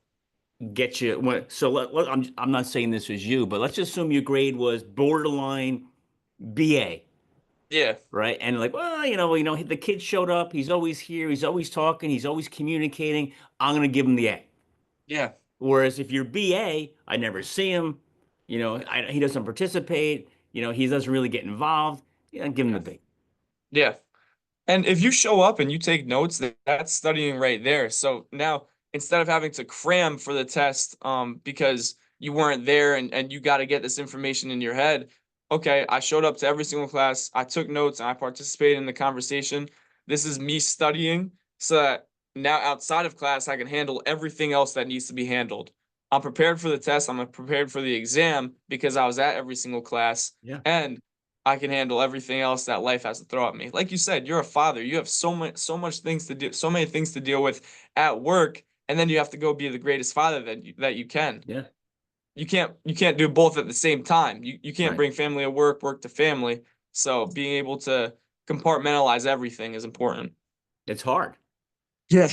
Speaker 1: gets you. I'm not saying this was you, but let's just assume your grade was borderline BA,
Speaker 2: yeah,
Speaker 1: right? And like, well, the kid showed up. He's always here. He's always talking. He's always communicating. I'm gonna give him the A.
Speaker 2: yeah,
Speaker 1: Whereas if you're BA, I never see him. He doesn't participate. He doesn't really get involved. Give him the
Speaker 2: yeah,
Speaker 1: B.
Speaker 2: yeah. And if you show up and you take notes, that's studying right there. So now instead of having to cram for the test, because you weren't there and you got to get this information in your head, okay, I showed up to every single class, I took notes, and I participated in the conversation. This is me studying so that now outside of class, I can handle everything else that needs to be handled. I'm prepared for the test. I'm prepared for the exam because I was at every single class.
Speaker 1: Yeah.
Speaker 2: And I can handle everything else that life has to throw at me. Like you said, you're a father. You have so much things to do, so many things to deal with at work, and then you have to go be the greatest father that you can.
Speaker 1: Yeah.
Speaker 2: You can't do both at the same time. You can't
Speaker 1: Right.
Speaker 2: bring family to work, work to family. So being able to compartmentalize everything is important.
Speaker 1: It's hard,
Speaker 2: Yeah.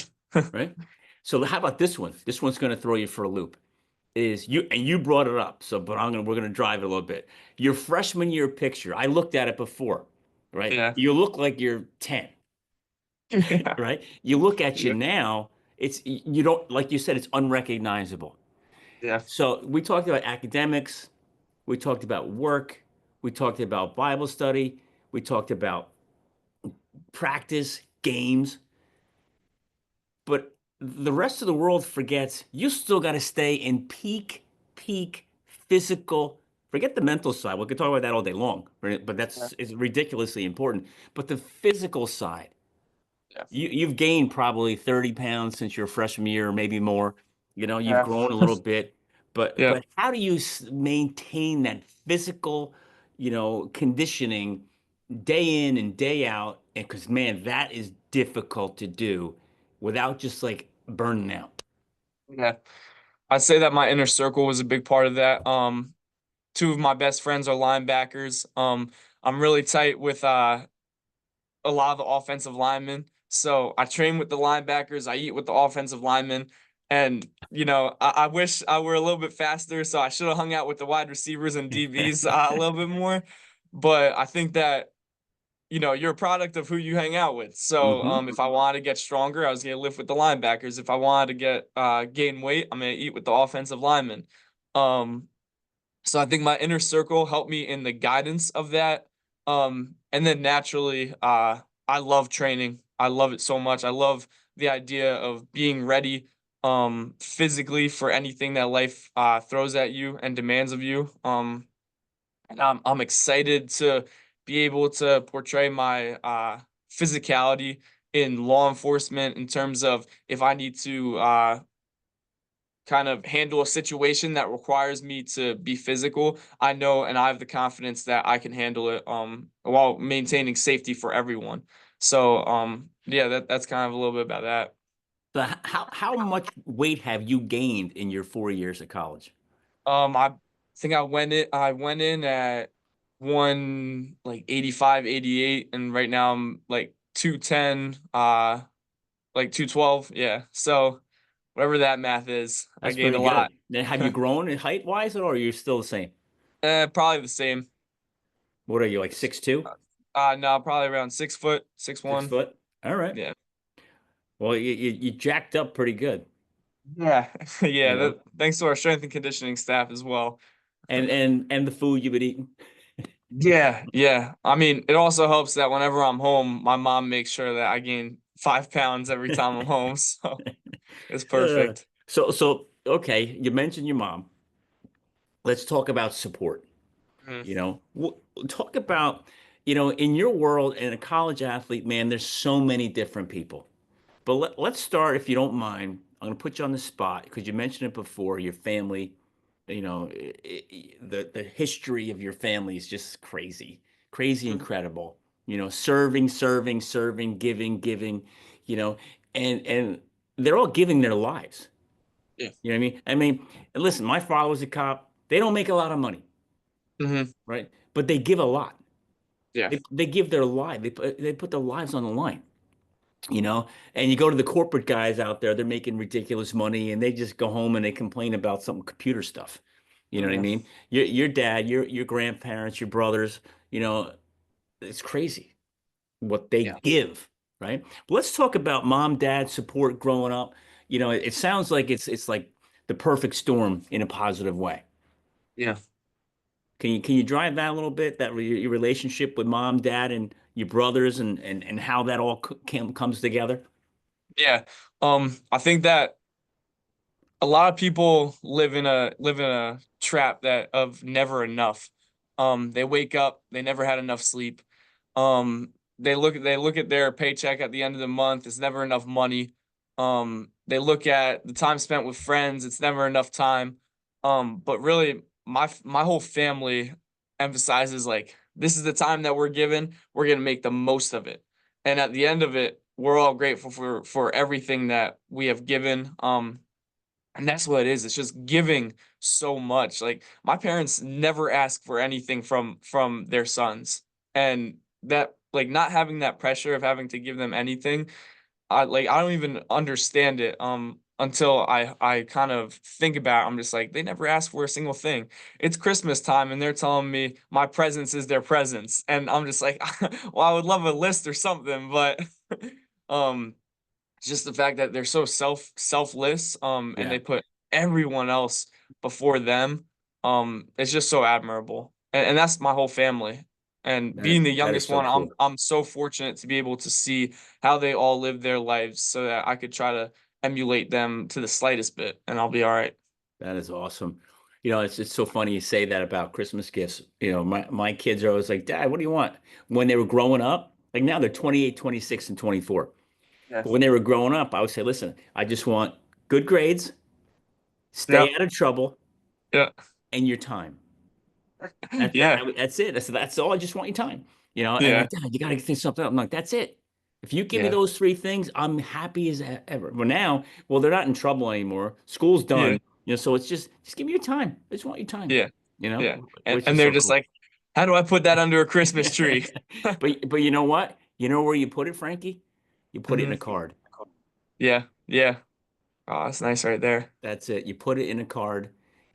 Speaker 1: right? So how about this one? This one's going to throw you for a loop. Is you and you brought it up, so but we're gonna drive it a little bit. Your freshman year picture, I looked at it before, right?
Speaker 2: Yeah.
Speaker 1: You look like you're 10,
Speaker 2: Yeah.
Speaker 1: right? You look at you
Speaker 2: Yeah.
Speaker 1: now, you don't like you said, it's unrecognizable.
Speaker 2: Yeah.
Speaker 1: So we talked about academics, we talked about work, we talked about Bible study, we talked about practice, games, but the rest of the world forgets you still got to stay in peak physical. Forget the mental side. We could talk about that all day long, right? But
Speaker 2: Yeah.
Speaker 1: that's is ridiculously important. But the physical side,
Speaker 2: Yeah.
Speaker 1: you've gained probably 30 pounds since your freshman year, or maybe more. You know, you've
Speaker 2: Yeah.
Speaker 1: grown a little bit, but
Speaker 2: Yeah.
Speaker 1: how do you maintain that physical, conditioning day in and day out? And because man, that is difficult to do without just like burning out.
Speaker 2: Yeah. I'd say that my inner circle was a big part of that. Two of my best friends are linebackers. I'm really tight with a lot of the offensive linemen. So I train with the linebackers, I eat with the offensive linemen. And, I wish I were a little bit faster. So I should have hung out with the wide receivers and DBs a little bit more. But I think that, you're a product of who you hang out with. So
Speaker 1: Hmm.
Speaker 2: if I wanted to get stronger, I was going to lift with the linebackers. If I wanted to gain weight, I'm going to eat with the offensive linemen. Um, so I think my inner circle helped me in the guidance of that. And then naturally, I love training. I love it so much. I love the idea of being ready, physically for anything that life throws at you and demands of you. And I'm excited to be able to portray my physicality in law enforcement in terms of if I need to kind of handle a situation that requires me to be physical, I know and I have the confidence that I can handle it while maintaining safety for everyone. So yeah, that's kind of a little bit about that.
Speaker 1: So how much weight have you gained in your 4 years at college?
Speaker 2: I think I went in at one like 85, 88, and right now I'm like 210, like 212. Yeah. So whatever that math is, I
Speaker 1: That's
Speaker 2: gained
Speaker 1: pretty
Speaker 2: a lot.
Speaker 1: good. Now, have you grown in height wise, or are you still the same?
Speaker 2: Probably the same.
Speaker 1: What are you like 6'2"?
Speaker 2: No, probably around 6 foot, six
Speaker 1: Six
Speaker 2: one.
Speaker 1: foot? All right.
Speaker 2: Yeah.
Speaker 1: Well, you jacked up pretty good,
Speaker 2: Yeah. Yeah.
Speaker 1: you know,
Speaker 2: Thanks to our strength and conditioning staff as well.
Speaker 1: and the food you've been eating.
Speaker 2: Yeah. Yeah. I mean, it also helps that whenever I'm home, my mom makes sure that I gain 5 pounds every time I'm home. So it's
Speaker 1: Uh,
Speaker 2: perfect.
Speaker 1: so okay, you mentioned your mom. Let's talk about support.
Speaker 2: Mhm.
Speaker 1: Talk about, in your world, and a college athlete, man, there's so many different people. But let's start, if you don't mind. I'm going to put you on the spot because you mentioned it before. Your family, the history of your family is just crazy, crazy,
Speaker 2: Mhm.
Speaker 1: incredible. Serving, giving. You know, and they're all giving their lives.
Speaker 2: Yeah.
Speaker 1: You know what I mean? I mean, listen, my father was a cop. They don't make a lot of money,
Speaker 2: Hmm.
Speaker 1: right? But they give a lot.
Speaker 2: Yeah.
Speaker 1: They give their life. They put their lives on the line. you know and you go to the corporate guys out there, they're making ridiculous money and they just go home and they complain about some computer stuff. You know what I
Speaker 2: Yeah.
Speaker 1: mean? Your dad, your grandparents, your brothers, it's crazy what they
Speaker 2: Yeah.
Speaker 1: give, right? Let's talk about mom dad support growing up. It sounds like it's like the perfect storm in a positive way.
Speaker 2: Yeah.
Speaker 1: Can you drive that a little bit, that your relationship with mom, dad, and your brothers, and how that all comes together?
Speaker 2: Yeah. I think that a lot of people live in a trap that of never enough. They wake up, they never had enough sleep. They look at their paycheck at the end of the month, it's never enough money. They look at the time spent with friends, it's never enough time. But really my whole family emphasizes like this is the time that we're given. We're going to make the most of it. And at the end of it, we're all grateful for everything that we have given. And that's what it is. It's just giving so much. Like my parents never ask for anything from their sons. And that like not having that pressure of having to give them anything, I don't even understand it until I kind of think about it. I'm just like they never ask for a single thing. It's Christmas time and they're telling me my presence is their presents. And I'm just like, well, I would love a list or something, but um just the fact that they're so selfless, and
Speaker 1: Yeah,
Speaker 2: they put everyone else before them, it's just so admirable. And that's my whole family. And being the
Speaker 1: that is
Speaker 2: youngest
Speaker 1: so
Speaker 2: one,
Speaker 1: cool.
Speaker 2: I'm so fortunate to be able to see how they all live their lives so that I could try to emulate them to the slightest bit, and I'll be all right.
Speaker 1: That is awesome. It's so funny you say that about Christmas gifts. My kids are always like, Dad, what do you want? When they were growing up, like now they're 28, 26, and 24.
Speaker 2: Yeah.
Speaker 1: But when they were growing up, I would say, listen, I just want good grades,
Speaker 2: Yeah.
Speaker 1: stay out of trouble,
Speaker 2: Yeah.
Speaker 1: and your time.
Speaker 2: Yeah.
Speaker 1: That's it. That's all. I just want your time. And
Speaker 2: Yeah.
Speaker 1: like, Dad, you got to think something up. I'm like, that's it. If you give me
Speaker 2: Yeah.
Speaker 1: those three things, I'm happy as ever. Well, now, they're not in trouble anymore. School's
Speaker 2: Yeah.
Speaker 1: done. So it's just give me your time. I just want your time.
Speaker 2: Yeah. Yeah. And
Speaker 1: Which
Speaker 2: and
Speaker 1: is
Speaker 2: they're
Speaker 1: so
Speaker 2: just
Speaker 1: cool.
Speaker 2: like, how do I put that under a Christmas tree?
Speaker 1: But you know what? You know where you put it, Frankie? You put it in
Speaker 2: Hmm.
Speaker 1: a card.
Speaker 2: Yeah. Yeah. Oh, that's nice right there.
Speaker 1: That's it. You put it in a card,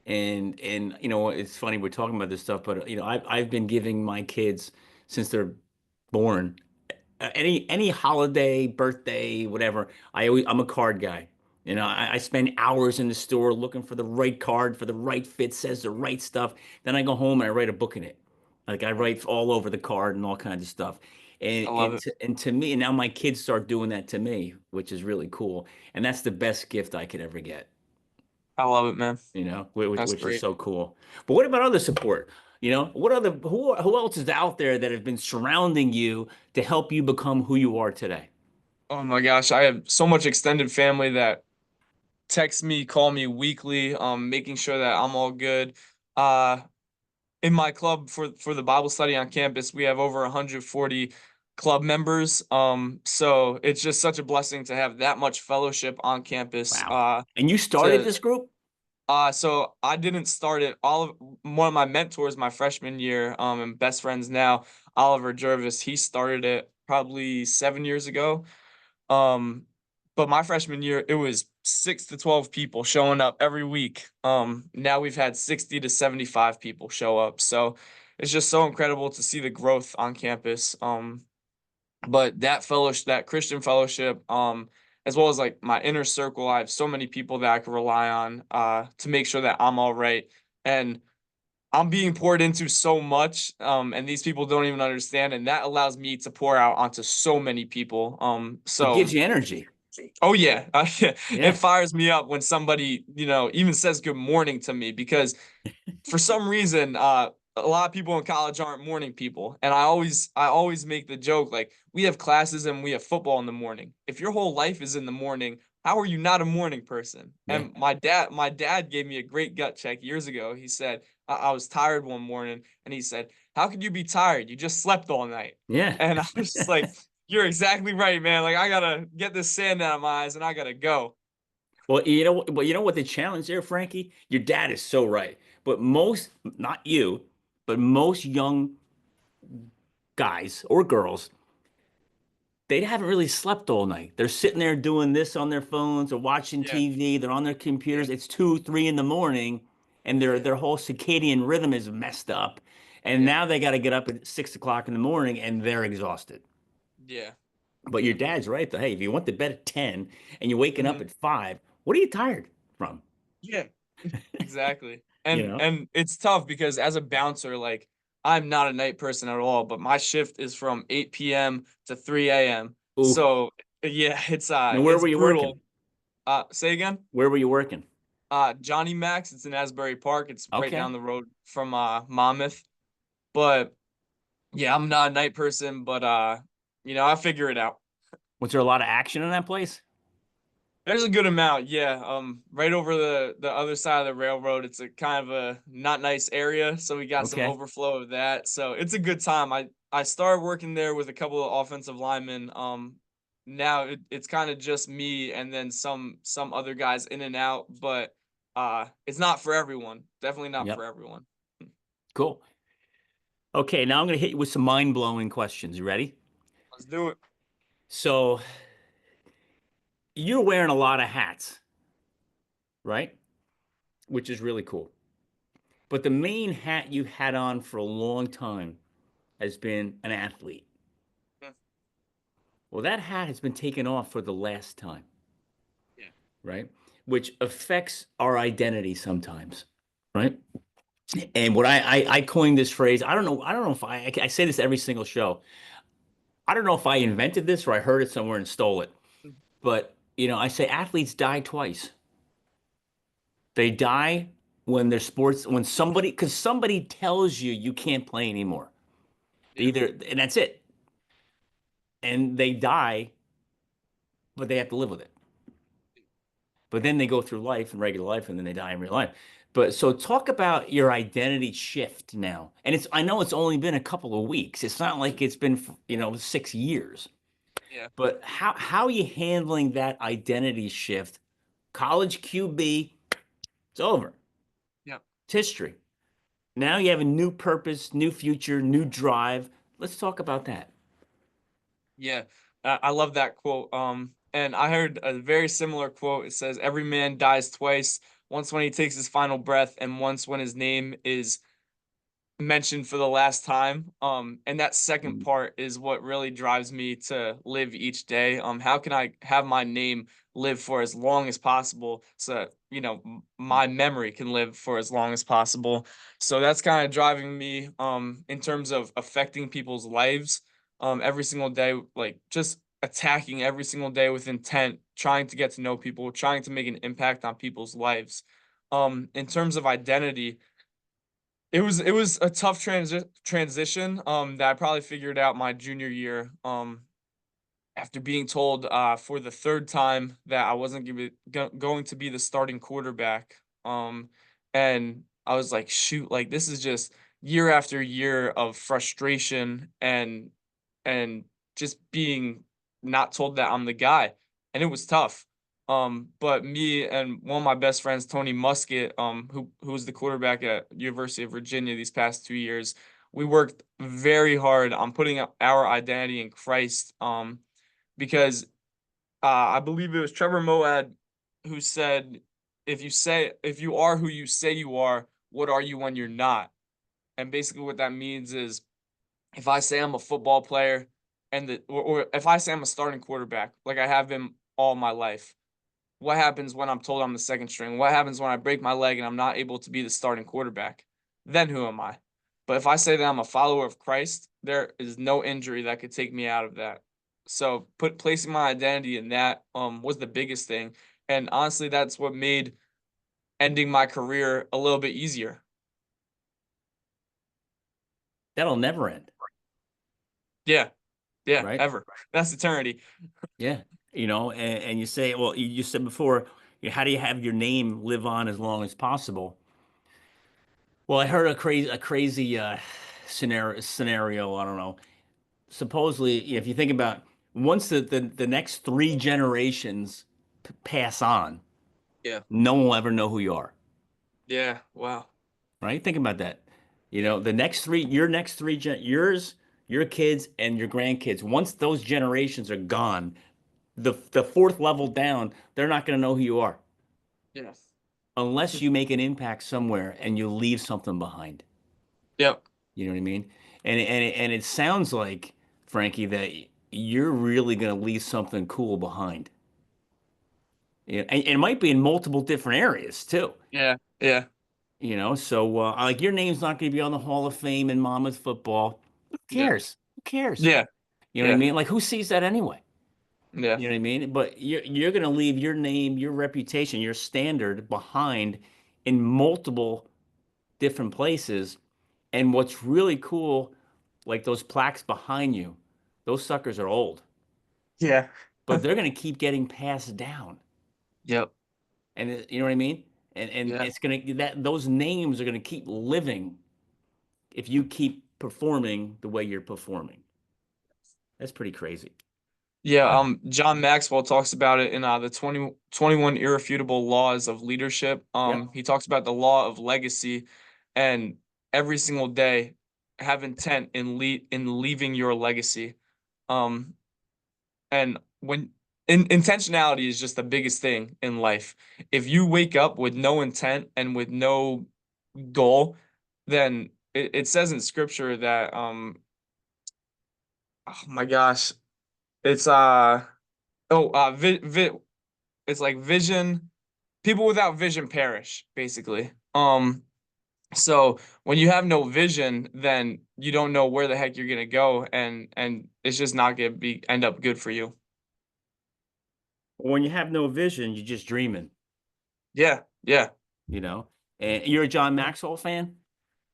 Speaker 1: and it's funny we're talking about this stuff, but I've been giving my kids since they're born any holiday, birthday, whatever. I'm a card guy. I spend hours in the store looking for the right card for the right fit, says the right stuff. Then I go home and I write a book in it. Like I write all over the card and all kinds of stuff. And
Speaker 2: I love
Speaker 1: and
Speaker 2: it.
Speaker 1: to, and to me, and now my kids start doing that to me, which is really cool. And that's the best gift I could ever get.
Speaker 2: I love it, man. That's
Speaker 1: Which is
Speaker 2: great.
Speaker 1: so cool. But what about other support? What other who else is out there that have been surrounding you to help you become who you are today?
Speaker 2: Oh my gosh, I have so much extended family that text me, call me weekly, making sure that I'm all good. Uh, in my club for the Bible study on campus, we have over 140 club members. So it's just such a blessing to have that much fellowship on campus.
Speaker 1: Wow. And you started
Speaker 2: To
Speaker 1: this group?
Speaker 2: So I didn't start it. All of one of my mentors my freshman year, and best friends now, Oliver Jervis, he started it probably 7 years ago. Um, but my freshman year, it was 6 to 12 people showing up every week. Now we've had 60 to 75 people show up. So it's just so incredible to see the growth on campus. But that fellowship, that Christian fellowship, as well as like my inner circle, I have so many people that I can rely on to make sure that I'm all right. And I'm being poured into so much, and these people don't even understand, and that allows me to pour out onto so many people.
Speaker 1: It gives
Speaker 2: So
Speaker 1: you energy.
Speaker 2: oh yeah, it
Speaker 1: Yeah.
Speaker 2: fires me up when somebody even says good morning to me because for some reason, a lot of people in college aren't morning people, and I always make the joke like we have classes and we have football in the morning. If your whole life is in the morning, how are you not a morning person?
Speaker 1: Yeah.
Speaker 2: And my dad gave me a great gut check years ago. He said I was tired one morning, and he said, "How could you be tired? You just slept all night."
Speaker 1: Yeah.
Speaker 2: And I was just like, "You're exactly right, man. Like I gotta get this sand out of my eyes, and I gotta go."
Speaker 1: You know what the challenge there, Frankie? Your dad is so right. But not you, but most young guys or girls, they haven't really slept all night. They're sitting there doing this on their phones or watching
Speaker 2: Yeah,
Speaker 1: TV. They're on their
Speaker 2: yeah,
Speaker 1: computers. It's 2, 3 in the morning, and their
Speaker 2: yeah,
Speaker 1: their whole circadian rhythm is messed up. And
Speaker 2: yeah,
Speaker 1: now they got to get up at 6 o'clock in the morning, and they're exhausted.
Speaker 2: yeah,
Speaker 1: But your
Speaker 2: yeah.
Speaker 1: dad's right though. Hey, if you went to bed at 10 and you're waking up
Speaker 2: Mhm.
Speaker 1: at 5, what are you tired from?
Speaker 2: Yeah. Exactly.
Speaker 1: You
Speaker 2: And
Speaker 1: know?
Speaker 2: and it's tough because as a bouncer, like I'm not a night person at all, but my shift is from 8 p.m. to 3 a.m.
Speaker 1: Ooh.
Speaker 2: So yeah, it's
Speaker 1: Now where
Speaker 2: it's
Speaker 1: were you working?
Speaker 2: brutal. Say again?
Speaker 1: Where were you working?
Speaker 2: Johnny Max, it's in Asbury Park. It's right
Speaker 1: Okay.
Speaker 2: down the road from Monmouth. But yeah, I'm not a night person, but I figure it out.
Speaker 1: Was there a lot of action in that place?
Speaker 2: There's a good amount, yeah. Right over the other side of the railroad, it's a kind of a not nice area, so we got some
Speaker 1: Okay.
Speaker 2: overflow of that. So it's a good time. I started working there with a couple of offensive linemen. Now it's kind of just me and then some other guys in and out, but it's not for everyone. Definitely not
Speaker 1: Yep.
Speaker 2: for everyone.
Speaker 1: Cool. Okay, now I'm going to hit you with some mind-blowing questions. You ready?
Speaker 2: Let's do it.
Speaker 1: So you're wearing a lot of hats, right? Which is really cool. But the main hat you had on for a long time has been an athlete.
Speaker 2: Mm,
Speaker 1: Well, that hat has been taken off for the last time,
Speaker 2: yeah.
Speaker 1: right? Which affects our identity sometimes, right? And what I coined this phrase, I don't know if I say this every single show. I don't know if I invented this or I heard it somewhere and stole it.
Speaker 2: Mm,
Speaker 1: But, I say athletes die twice. They die when their sports, when somebody, because somebody tells you you can't play anymore. They
Speaker 2: yeah.
Speaker 1: either, and that's it. And they die, but they have to live with it. But then they go through life and regular life and then they die in real life. But so talk about your identity shift now. And I know it's only been a couple of weeks. It's not like it's been, 6 years.
Speaker 2: Yeah.
Speaker 1: But how are you handling that identity shift? College QB, it's over.
Speaker 2: Yeah.
Speaker 1: It's history. Now you have a new purpose, new future, new drive. Let's talk about that.
Speaker 2: Yeah, I love that quote. And I heard a very similar quote. It says, "Every man dies twice. Once when he takes his final breath, and once when his name is mentioned for the last time." And that second part is what really drives me to live each day. How can I have my name live for as long as possible, so my memory can live for as long as possible. So that's kind of driving me in terms of affecting people's lives every single day, like just attacking every single day with intent, trying to get to know people, trying to make an impact on people's lives. In terms of identity, it was a tough transition, that I probably figured out my junior year, after being told, for the 3rd time that I wasn't going to be the starting quarterback, and I was like, "Shoot, like, this is just year after year of frustration and just being not told that I'm the guy," and it was tough. But me and one of my best friends, Tony Muskett, who was the quarterback at University of Virginia these past 2 years, we worked very hard on putting up our identity in Christ, because, I believe it was Trevor Moawad who said, if you are who you say you are, what are you when you're not?" And basically what that means is, if I say I'm a football player or if I say I'm a starting quarterback, like I have been all my life, what happens when I'm told I'm the second string? What happens when I break my leg and I'm not able to be the starting quarterback? Then who am I? But if I say that I'm a follower of Christ, there is no injury that could take me out of that. So placing my identity in that was the biggest thing. And honestly, that's what made ending my career a little bit easier.
Speaker 1: That'll never end,
Speaker 2: Yeah, yeah,
Speaker 1: right?
Speaker 2: ever. That's eternity.
Speaker 1: Yeah. And you say, well, you said before, how do you have your name live on as long as possible? Well, I heard a crazy scenario. I don't know. Supposedly, if you think about once the next three generations pass on,
Speaker 2: Yeah.
Speaker 1: no one will ever know who you are,
Speaker 2: Yeah. Wow.
Speaker 1: right? Think about that.
Speaker 2: Yeah.
Speaker 1: The next three yours, your kids, and your grandkids. Once those generations are gone, the fourth level down, they're not going to know who you are
Speaker 2: Yes.
Speaker 1: unless you make an impact somewhere and you leave something behind.
Speaker 2: Yep.
Speaker 1: You know what I mean? And it sounds like, Frankie, that you're really going to leave something cool behind. And it might be in multiple different areas too.
Speaker 2: Yeah. Yeah.
Speaker 1: So like your name's not going to be on the Hall of Fame in Monmouth football. Who
Speaker 2: Yeah.
Speaker 1: cares? Who cares?
Speaker 2: Yeah.
Speaker 1: You know what I
Speaker 2: Yeah.
Speaker 1: mean? Like who sees that anyway?
Speaker 2: Yeah.
Speaker 1: You know what I mean? But you're going to leave your name, your reputation, your standard behind in multiple different places. And what's really cool, like those plaques behind you, those suckers are old,
Speaker 2: Yeah.
Speaker 1: but they're going to keep getting passed down.
Speaker 2: Yep.
Speaker 1: And you know what I mean? And
Speaker 2: Yeah.
Speaker 1: it's gonna that those names are gonna keep living if you keep performing the way you're performing. That's pretty crazy.
Speaker 2: Yeah, John Maxwell talks about it in the 21 irrefutable laws of leadership.
Speaker 1: Yep.
Speaker 2: He talks about the law of legacy, and every single day have intent in leaving your legacy. Um, and when intentionality is just the biggest thing in life. If you wake up with no intent and with no goal, then it says in scripture that oh my gosh, it's it's like vision, people without vision perish, basically. So when you have no vision, then you don't know where the heck you're gonna go, and it's just not gonna be end up good for you.
Speaker 1: When you have no vision, you're just dreaming,
Speaker 2: Yeah, yeah.
Speaker 1: you know. And you're a John Maxwell fan?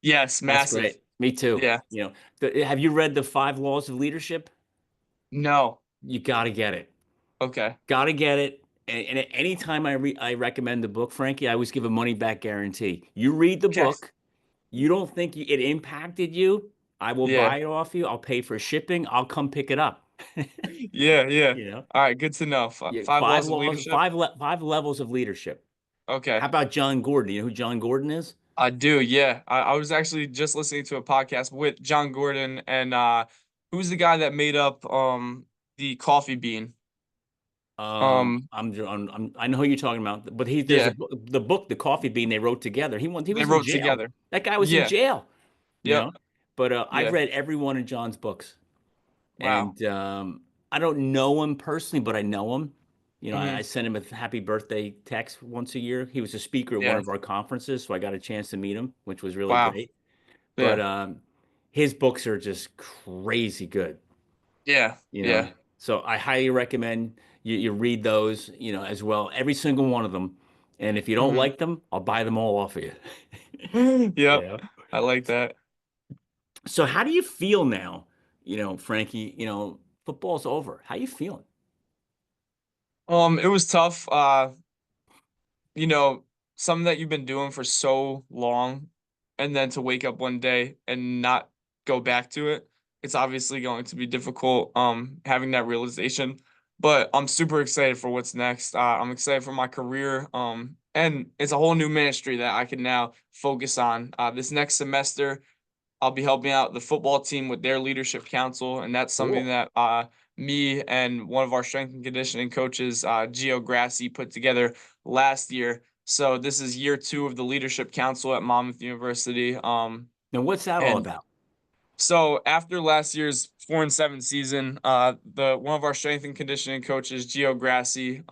Speaker 2: Yes,
Speaker 1: That's
Speaker 2: massive.
Speaker 1: great. Me too.
Speaker 2: Yeah.
Speaker 1: You know, have you read the Five Laws of Leadership?
Speaker 2: No.
Speaker 1: You got to get it.
Speaker 2: Okay.
Speaker 1: Got to get it. And anytime I recommend the book, Frankie, I always give a money back guarantee. You read the
Speaker 2: Okay.
Speaker 1: book, you don't think it impacted you, I will
Speaker 2: Yeah.
Speaker 1: buy it off you. I'll pay for shipping. I'll come pick it up.
Speaker 2: Yeah, yeah.
Speaker 1: You know,
Speaker 2: All right, good to know.
Speaker 1: yeah,
Speaker 2: Five laws of leadership.
Speaker 1: five levels of leadership. How
Speaker 2: Okay.
Speaker 1: about John Gordon? You know who John Gordon is?
Speaker 2: I do, yeah. I was actually just listening to a podcast with John Gordon and who's the guy that made up the coffee bean? Um
Speaker 1: I know who you're talking about, but there's a
Speaker 2: yeah,
Speaker 1: book, the book, The Coffee Bean, they wrote together. He
Speaker 2: they
Speaker 1: was in
Speaker 2: wrote
Speaker 1: jail.
Speaker 2: together.
Speaker 1: That guy was in
Speaker 2: Yeah,
Speaker 1: jail, you
Speaker 2: yep,
Speaker 1: know. But I've
Speaker 2: yeah.
Speaker 1: read every one of John's books,
Speaker 2: Wow.
Speaker 1: and I don't know him personally, but I know him. You know, I
Speaker 2: Hmm.
Speaker 1: send him a happy birthday text once a year. He was a speaker at one
Speaker 2: Yeah.
Speaker 1: of our conferences, so I got a chance to meet him, which was really
Speaker 2: Wow.
Speaker 1: great. But
Speaker 2: Yeah.
Speaker 1: his books are just crazy good,
Speaker 2: Yeah.
Speaker 1: you know.
Speaker 2: Yeah.
Speaker 1: So I highly recommend you read those, you know, as well, every single one of them. And if you don't
Speaker 2: Hmm.
Speaker 1: like them, I'll buy them all off of you.
Speaker 2: Yep.
Speaker 1: Yeah.
Speaker 2: I like that.
Speaker 1: So how do you feel now? You know, Frankie, you know, football's over. How you feeling?
Speaker 2: It was tough. You know, something that you've been doing for so long, and then to wake up one day and not go back to it, it's obviously going to be difficult, having that realization. But I'm super excited for what's next. I'm excited for my career, and it's a whole new ministry that I can now focus on. This next semester, I'll be helping out the football team with their leadership council, and that's something
Speaker 1: Cool.
Speaker 2: that me and one of our strength and conditioning coaches, Gio Grassi, put together last year. So this is year 2 of the leadership council at Monmouth University.
Speaker 1: Now, what's that all
Speaker 2: And
Speaker 1: about?
Speaker 2: so after last year's 4-7 season, the one of our strength and conditioning coaches, Gio Grassi,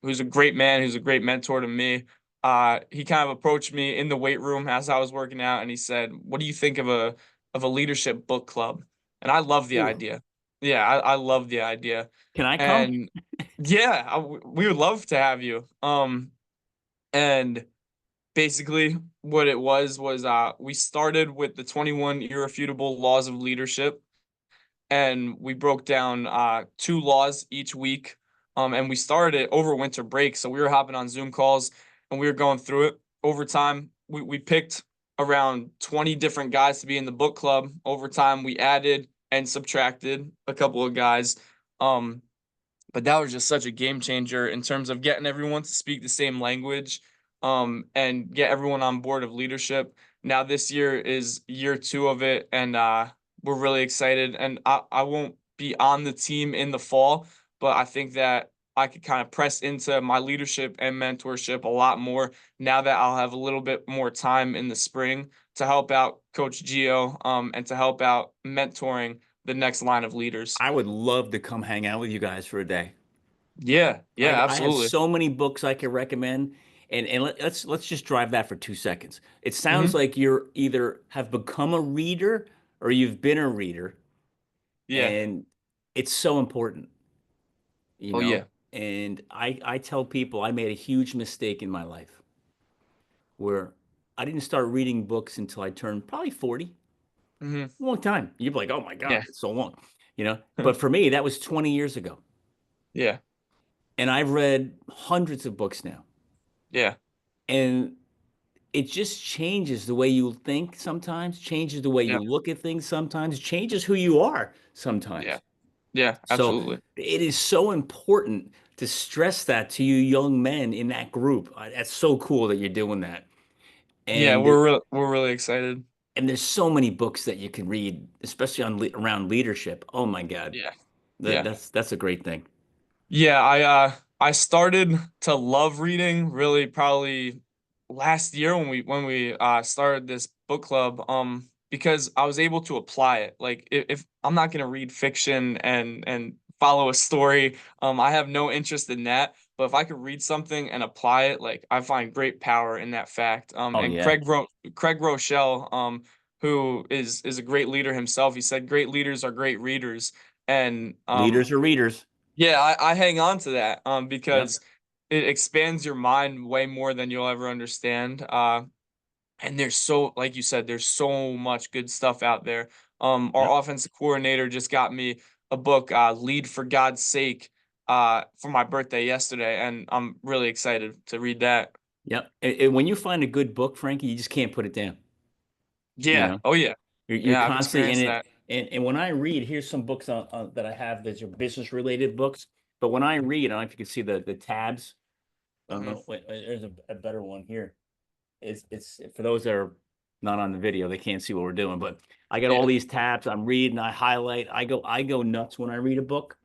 Speaker 2: who's a great man, who's a great mentor to me, he kind of approached me in the weight room as I was working out, and he said, "What do you think of a leadership book club?" And I love the
Speaker 1: Ooh,
Speaker 2: idea. Yeah, I love the idea,
Speaker 1: can I come?
Speaker 2: and yeah, we would love to have you. And basically what it was we started with the 21 irrefutable laws of leadership, and we broke down 2 laws each week. And we started it over winter break, so we were hopping on Zoom calls and we were going through it. Over time, we picked around 20 different guys to be in the book club. Over time, we added and subtracted a couple of guys. um but that was just such a game changer in terms of getting everyone to speak the same language, and get everyone on board of leadership. Now this year is year 2 of it, and we're really excited. And I won't be on the team in the fall, but I think that I could kind of press into my leadership and mentorship a lot more now that I'll have a little bit more time in the spring to help out Coach Gio, and to help out mentoring the next line of leaders.
Speaker 1: I would love to come hang out with you guys for a day.
Speaker 2: Yeah, yeah,
Speaker 1: I have
Speaker 2: absolutely.
Speaker 1: so many books I can recommend, and let's just drive that for 2 seconds. It sounds
Speaker 2: Hmm.
Speaker 1: like you're either have become a reader or you've been a reader,
Speaker 2: Yeah.
Speaker 1: and it's so important, you
Speaker 2: Oh
Speaker 1: know.
Speaker 2: yeah.
Speaker 1: And I tell people I made a huge mistake in my life where I didn't start reading books until I turned probably 40.
Speaker 2: Hmm.
Speaker 1: A long time. You'd be like, oh my God,
Speaker 2: Yeah.
Speaker 1: it's so long, you know. But for me, that was 20 years ago.
Speaker 2: Yeah.
Speaker 1: and I've read hundreds of books now,
Speaker 2: Yeah.
Speaker 1: and it just changes the way you think sometimes, changes the way
Speaker 2: Yeah.
Speaker 1: you look at things sometimes, changes who you are
Speaker 2: Yeah.
Speaker 1: sometimes.
Speaker 2: Yeah.
Speaker 1: So
Speaker 2: Absolutely.
Speaker 1: it is so important to stress that to you young men in that group. That's so cool that you're doing that.
Speaker 2: Yeah,
Speaker 1: And there,
Speaker 2: we're really excited.
Speaker 1: and there's so many books that you can read, especially on around leadership. Oh my God,
Speaker 2: Yeah. Yeah.
Speaker 1: that's a great thing.
Speaker 2: Yeah, I started to love reading really probably last year when we started this book club because I was able to apply it. Like if I'm not going to read fiction and follow a story, I have no interest in that, but if I could read something and apply it, like I find great power in that fact.
Speaker 1: Oh
Speaker 2: And
Speaker 1: yeah,
Speaker 2: Craig Rochelle who is a great leader himself, he said great leaders are great readers. And
Speaker 1: leaders are readers.
Speaker 2: yeah, I hang on to that
Speaker 1: Yep,
Speaker 2: because it expands your mind way more than you'll ever understand. And there's so, like you said, there's so much good stuff out there.
Speaker 1: yep,
Speaker 2: Our offensive coordinator just got me a book, Lead for God's Sake, for my birthday yesterday, and I'm really excited to read that.
Speaker 1: yep. And when you find a good book, Frankie, you just can't put it down. You
Speaker 2: Yeah.
Speaker 1: know,
Speaker 2: Oh yeah.
Speaker 1: you're
Speaker 2: Yeah, I've
Speaker 1: constantly in
Speaker 2: experienced
Speaker 1: it.
Speaker 2: that.
Speaker 1: And when I read, here's some books that I have that are business related books. But when I read, I don't know if you can see the tabs.
Speaker 2: Hmm.
Speaker 1: Wait, there's a better one here. It's for those that are not on the video, they can't see what we're doing. But I got all
Speaker 2: Yeah.
Speaker 1: these tabs. I'm reading. I highlight. I go nuts when I read a book.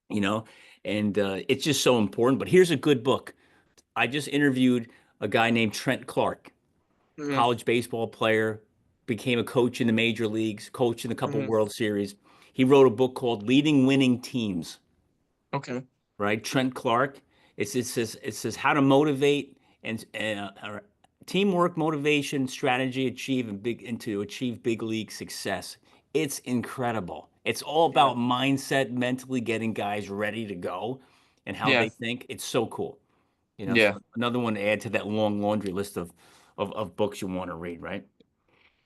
Speaker 1: You know, and it's just so important. But here's a good book. I just interviewed a guy named Trent Clark,
Speaker 2: Hmm.
Speaker 1: college baseball player, became a coach in the major leagues, coached in a couple
Speaker 2: Hmm.
Speaker 1: World Series. He wrote a book called Leading Winning Teams,
Speaker 2: Okay.
Speaker 1: right? Trent Clark. It says how to motivate and teamwork, motivation, strategy, and to achieve big league success. It's incredible. It's all
Speaker 2: Yeah.
Speaker 1: about mindset, mentally getting guys ready to go, and how
Speaker 2: Yeah.
Speaker 1: they think. It's so cool.
Speaker 2: Yeah.
Speaker 1: So another one to add to that long laundry list of books you want to read, right?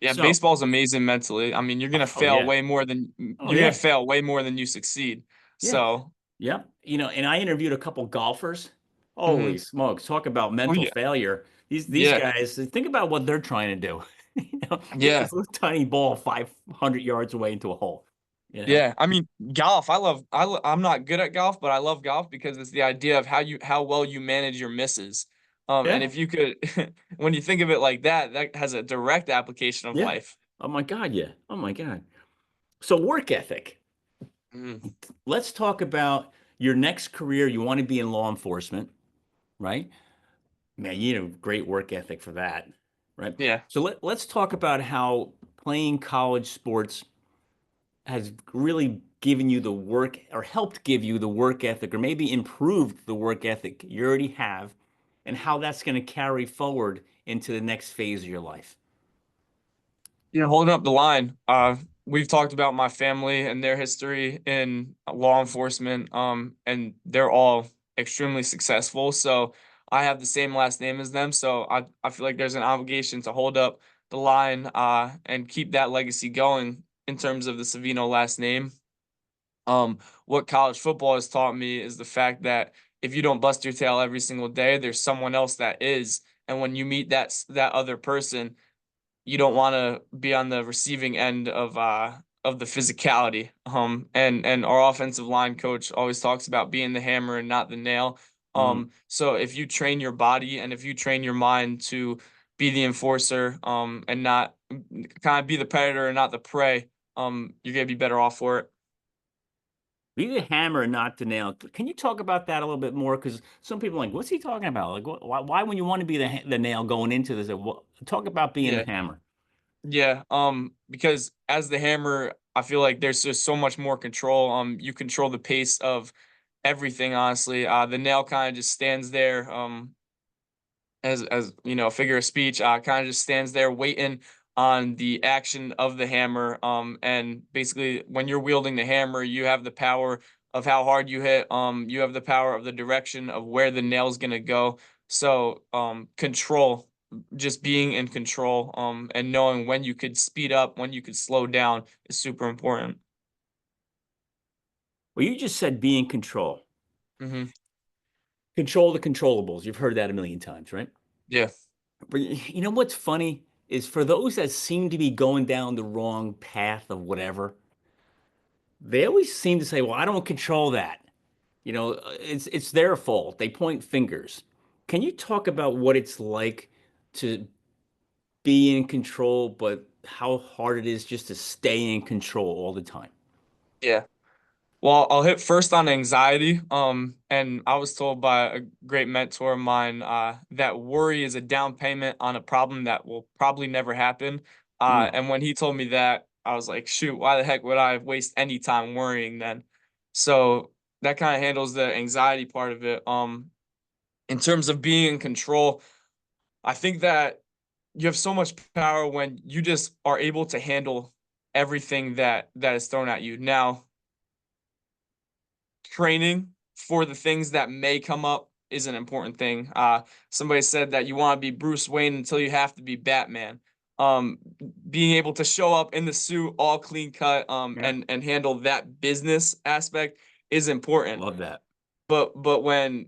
Speaker 2: Yeah,
Speaker 1: So,
Speaker 2: baseball's amazing mentally. I mean,
Speaker 1: oh yeah, oh
Speaker 2: you're gonna
Speaker 1: yeah,
Speaker 2: fail way more than you succeed.
Speaker 1: yeah,
Speaker 2: So,
Speaker 1: yeah. And I interviewed a couple golfers.
Speaker 2: mhm.
Speaker 1: Holy smokes, talk about
Speaker 2: Oh
Speaker 1: mental
Speaker 2: yeah,
Speaker 1: failure. These
Speaker 2: yeah,
Speaker 1: guys, think about what they're trying to do. Hit
Speaker 2: yeah,
Speaker 1: this little tiny ball 500 yards away into a hole. You know?
Speaker 2: yeah. I mean, golf. I'm not good at golf, but I love golf because it's the idea of how well you manage your misses. And
Speaker 1: Yeah,
Speaker 2: if you could, when you think of it like that, that has a direct application of
Speaker 1: yeah.
Speaker 2: life.
Speaker 1: Oh my God, yeah. Oh my God. So work ethic.
Speaker 2: Mhm.
Speaker 1: Let's talk about your next career. You want to be in law enforcement, right? Man, you know, great work ethic for that, right?
Speaker 2: Yeah.
Speaker 1: So let's talk about how playing college sports has really given you the work or helped give you the work ethic or maybe improved the work ethic you already have and how that's going to carry forward into the next phase of your life.
Speaker 2: Yeah, holding up the line. We've talked about my family and their history in law enforcement, and they're all extremely successful. So I have the same last name as them. So I feel like there's an obligation to hold up the line, and keep that legacy going in terms of the Savino last name. What college football has taught me is the fact that if you don't bust your tail every single day, there's someone else that is. And when you meet that other person, you don't want to be on the receiving end of the physicality. And our offensive line coach always talks about being the hammer and not the nail.
Speaker 1: Mm.
Speaker 2: So if you train your body and if you train your mind to be the enforcer, and not kind of be the predator and not the prey, you're gonna be better off for it.
Speaker 1: Be the hammer and not the nail. Can you talk about that a little bit more? Because some people are like, what's he talking about? Like, why when you want to be the nail going into this? Talk about being the
Speaker 2: Yeah.
Speaker 1: hammer.
Speaker 2: Yeah, because as the hammer, I feel like there's just so much more control. You control the pace of everything, honestly. The nail kind of just stands there, as you know, figure of speech, kind of just stands there waiting on the action of the hammer. And basically, when you're wielding the hammer, you have the power of how hard you hit. You have the power of the direction of where the nail's gonna go. So, control, just being in control, and knowing when you could speed up, when you could slow down is super important.
Speaker 1: Well, you just said be in control.
Speaker 2: Hmm.
Speaker 1: Control the controllables. You've heard that a million times, right?
Speaker 2: Yeah.
Speaker 1: But you know what's funny is for those that seem to be going down the wrong path of whatever, they always seem to say, "Well, I don't control that." It's their fault. They point fingers. Can you talk about what it's like to be in control, but how hard it is just to stay in control all the time?
Speaker 2: Yeah. Well, I'll hit first on anxiety. And I was told by a great mentor of mine, that worry is a down payment on a problem that will probably never happen.
Speaker 1: Mm,
Speaker 2: And when he told me that, I was like, shoot, why the heck would I waste any time worrying then? So that kind of handles the anxiety part of it. In terms of being in control, I think that you have so much power when you just are able to handle everything that is thrown at you. Now, training for the things that may come up is an important thing. Somebody said that you want to be Bruce Wayne until you have to be Batman. Um, Being able to show up in the suit all clean cut,
Speaker 1: yeah,
Speaker 2: and handle that business aspect is important.
Speaker 1: love that.
Speaker 2: But when,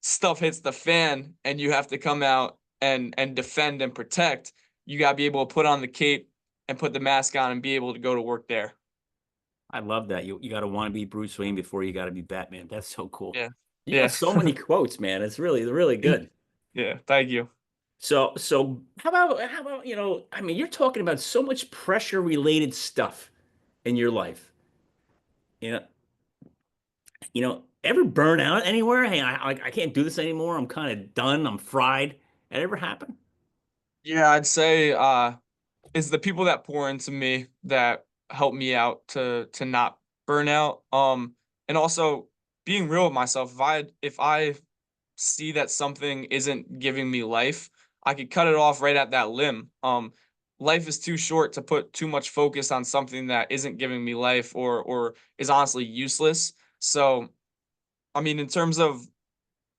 Speaker 2: stuff hits the fan and you have to come out and defend and protect, you got to be able to put on the cape and put the mask on and be able to go to work there.
Speaker 1: I love that. You got to want to be Bruce Wayne before you got to be Batman. That's so cool.
Speaker 2: Yeah.
Speaker 1: You got
Speaker 2: Yeah.
Speaker 1: so many quotes, man. It's really good.
Speaker 2: Yeah. Thank you.
Speaker 1: So how about, I mean, you're talking about so much pressure related stuff in your life. You know, ever burn out anywhere? Hey, I can't do this anymore. I'm kind of done. I'm fried. That ever happen?
Speaker 2: Yeah, I'd say it's the people that pour into me that help me out to not burn out. And also being real with myself. If I see that something isn't giving me life, I could cut it off right at that limb. Life is too short to put too much focus on something that isn't giving me life or is honestly useless. So, I mean, in terms of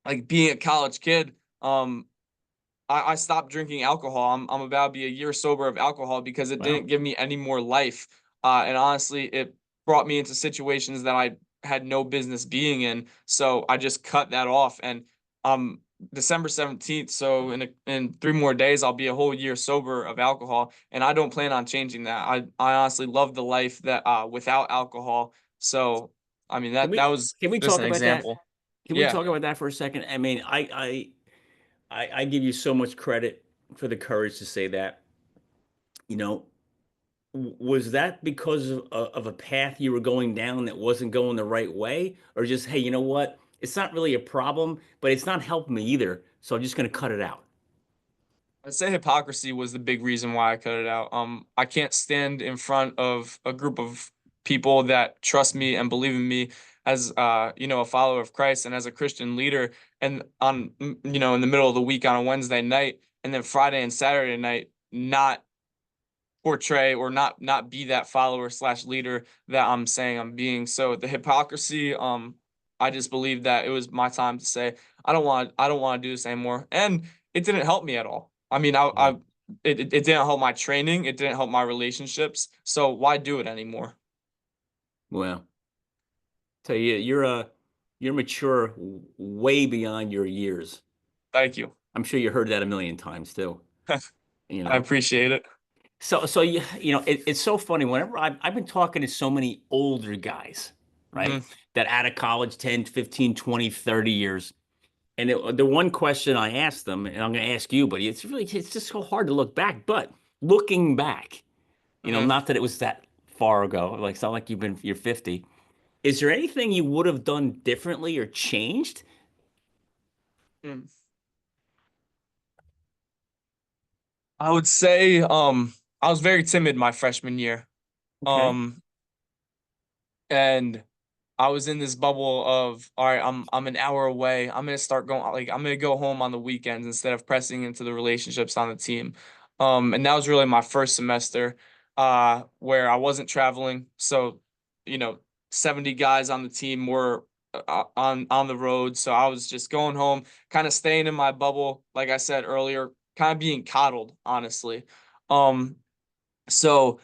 Speaker 2: like being a college kid, I stopped drinking alcohol. I'm about to be a year sober of alcohol because it
Speaker 1: Well,
Speaker 2: didn't give me any more life. And honestly, it brought me into situations that I had no business being in. So I just cut that off. And um December 17th, so in 3 more days, I'll be a whole year sober of alcohol. And I don't plan on changing that. I honestly love the life that without alcohol. So I mean
Speaker 1: can
Speaker 2: that
Speaker 1: we
Speaker 2: was
Speaker 1: can we
Speaker 2: just
Speaker 1: talk
Speaker 2: an
Speaker 1: about that?
Speaker 2: example.
Speaker 1: Can we
Speaker 2: Yeah.
Speaker 1: talk about that for a second? I mean, I give you so much credit for the courage to say that. You know, was that because of a path you were going down that wasn't going the right way, or just, hey, you know what? It's not really a problem, but it's not helping me either, so I'm just going to cut it out.
Speaker 2: I'd say hypocrisy was the big reason why I cut it out. I can't stand in front of a group of people that trust me and believe in me as a follower of Christ and as a Christian leader, and in the middle of the week on a Wednesday night, and then Friday and Saturday night not portray or not be that follower slash leader that I'm saying I'm being. So the hypocrisy, I just believe that it was my time to say I don't want to do this anymore, and it didn't help me at all. I mean,
Speaker 1: Yeah.
Speaker 2: it didn't help my training, it didn't help my relationships. So why do it anymore?
Speaker 1: Well, tell you, you're mature way beyond your years.
Speaker 2: Thank you.
Speaker 1: I'm sure you heard that a million times too. You
Speaker 2: I
Speaker 1: know,
Speaker 2: appreciate it.
Speaker 1: so it's so funny. Whenever I've been talking to so many older guys, right,
Speaker 2: Hmm.
Speaker 1: that out of college 10, 15, 20, 30 years. And the one question I asked them, and I'm going to ask you, but it's just so hard to look back. But looking back,
Speaker 2: Hmm.
Speaker 1: not that it was that far ago, like it's not like you're 50. Is there anything you would have done differently or changed?
Speaker 2: I would say I was very timid my freshman year.
Speaker 1: Okay.
Speaker 2: Um and I was in this bubble of, all right, I'm an hour away. I'm gonna start going, like, I'm gonna go home on the weekends instead of pressing into the relationships on the team. And that was really my first semester, where I wasn't traveling. So, you know, 70 guys on the team were on the road. So I was just going home, kind of staying in my bubble, like I said earlier, kind of being coddled, honestly. Um, so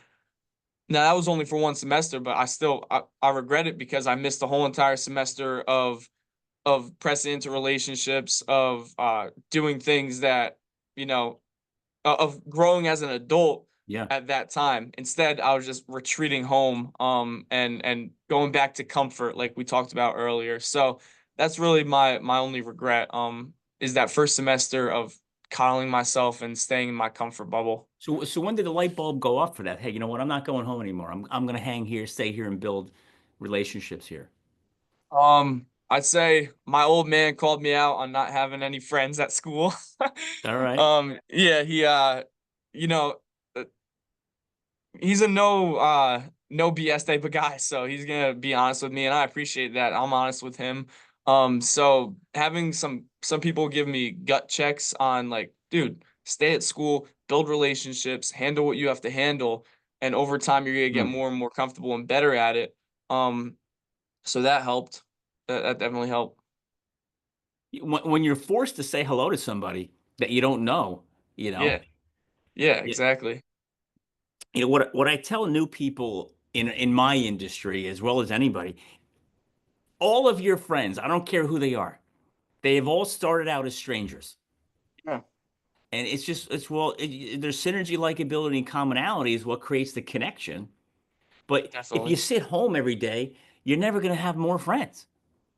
Speaker 2: now that was only for one semester, but I regret it because I missed the whole entire semester of of pressing into relationships, of doing things that, you know, of growing as an adult
Speaker 1: Yeah.
Speaker 2: at that time. Instead, I was just retreating home, and going back to comfort, like we talked about earlier. So that's really my only regret, is that first semester of coddling myself and staying in my comfort bubble.
Speaker 1: So when did the light bulb go off for that? Hey, you know what? I'm not going home anymore. I'm gonna hang here, stay here, and build relationships here.
Speaker 2: I'd say my old man called me out on not having any friends at school.
Speaker 1: All right.
Speaker 2: Yeah, he you know, uh, he's a no BS type of guy, so he's gonna be honest with me, and I appreciate that. I'm honest with him. So having some people give me gut checks on like, dude, stay at school, build relationships, handle what you have to handle, and over time you're gonna get
Speaker 1: Hmm.
Speaker 2: more and more comfortable and better at it. Um, so that helped. That definitely helped.
Speaker 1: When you're forced to say hello to somebody that you don't know, you know,
Speaker 2: Yeah, yeah,
Speaker 1: you,
Speaker 2: exactly.
Speaker 1: you know what I tell new people in my industry as well as anybody, all of your friends, I don't care who they are, they have all started out as strangers.
Speaker 2: Yeah,
Speaker 1: And it's just it's well, there's synergy, likability, and commonality is what creates the connection. But if you
Speaker 2: definitely.
Speaker 1: sit home every day, you're never going to have more friends.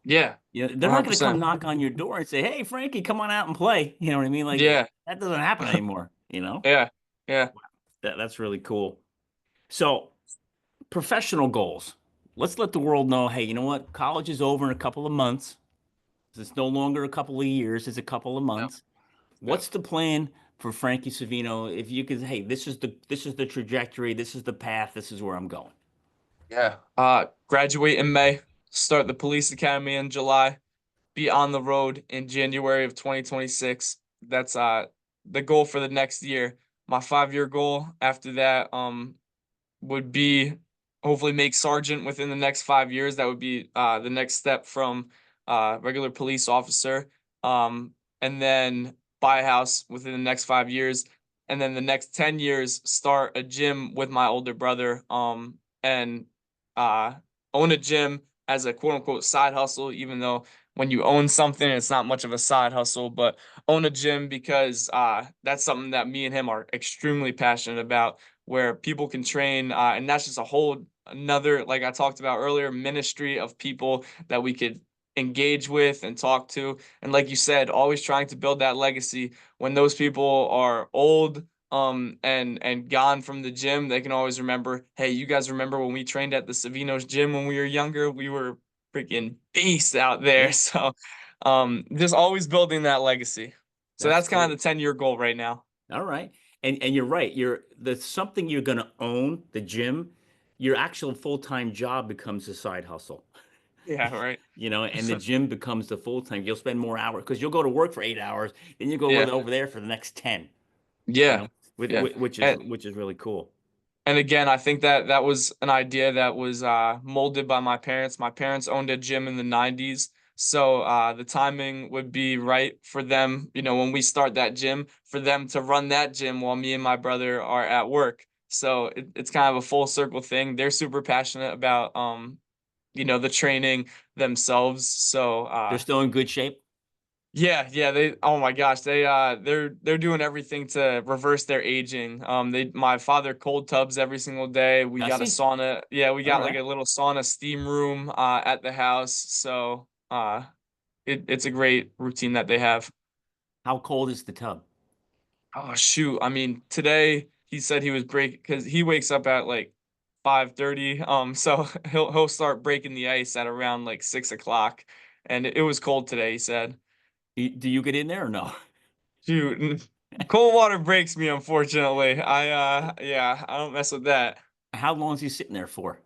Speaker 2: Yeah,
Speaker 1: You know, they're not going to come
Speaker 2: 100%.
Speaker 1: knock on your door and say, "Hey, Frankie, come on out and play." You know what I mean? Like
Speaker 2: Yeah,
Speaker 1: that doesn't happen anymore. You know,
Speaker 2: yeah, yeah,
Speaker 1: that's really cool. So, professional goals. Let's let the world know, hey, you know what? College is over in a couple of months. It's no longer a couple of years, it's a couple of
Speaker 2: yeah,
Speaker 1: months.
Speaker 2: yeah.
Speaker 1: What's the plan for Frankie Savino? If you could, hey, this is the trajectory, this is the path, this is where I'm going.
Speaker 2: Yeah. Graduate in May, start the police academy in July, be on the road in January of 2026. That's the goal for the next year. My 5-year goal after that would be hopefully make sergeant within the next 5 years. That would be the next step from regular police officer. And then buy a house within the next 5 years. And then the next 10 years, start a gym with my older brother. And uh, own a gym as a quote unquote side hustle, even though when you own something, it's not much of a side hustle, but own a gym because that's something that me and him are extremely passionate about, where people can train, and that's just a whole another, like I talked about earlier, ministry of people that we could engage with and talk to. And like you said, always trying to build that legacy when those people are old, and gone from the gym, they can always remember, hey, you guys remember when we trained at the Savino's gym when we were younger? We were freaking beasts out there.
Speaker 1: Yeah,
Speaker 2: So just always building that legacy. So
Speaker 1: that's
Speaker 2: that's kind
Speaker 1: cool.
Speaker 2: of the 10-year goal right now.
Speaker 1: All right. And you're right. You're the something you're gonna own, the gym, your actual full-time job becomes a side hustle.
Speaker 2: Yeah, right.
Speaker 1: You know, and the gym becomes the full-time. You'll spend more hours because you'll go to work for 8 hours, then you go
Speaker 2: Yeah.
Speaker 1: over there for the next 10, you
Speaker 2: Yeah.
Speaker 1: know, with,
Speaker 2: Yeah.
Speaker 1: which is really cool.
Speaker 2: And again, I think that that was an idea that was molded by my parents. My parents owned a gym in the 90s. So the timing would be right for them, when we start that gym, for them to run that gym while me and my brother are at work. So it's kind of a full circle thing. They're super passionate about, the training themselves. So
Speaker 1: They're still in good shape.
Speaker 2: yeah, yeah, oh my gosh, they're doing everything to reverse their aging. My father cold tubs every single day. We
Speaker 1: Does
Speaker 2: got a
Speaker 1: he?
Speaker 2: sauna. Yeah, we
Speaker 1: All
Speaker 2: got like
Speaker 1: right.
Speaker 2: a little sauna steam room at the house. So it's a great routine that they have.
Speaker 1: How cold is the tub?
Speaker 2: Oh shoot. I mean, today he said he was break because he wakes up at like 5:30. So he'll start breaking the ice at around like 6 o'clock. And it was cold today, he said.
Speaker 1: Do you get in there or no?
Speaker 2: Shoot, cold water breaks me, unfortunately. Yeah, I don't mess with that.
Speaker 1: How long is he sitting there for?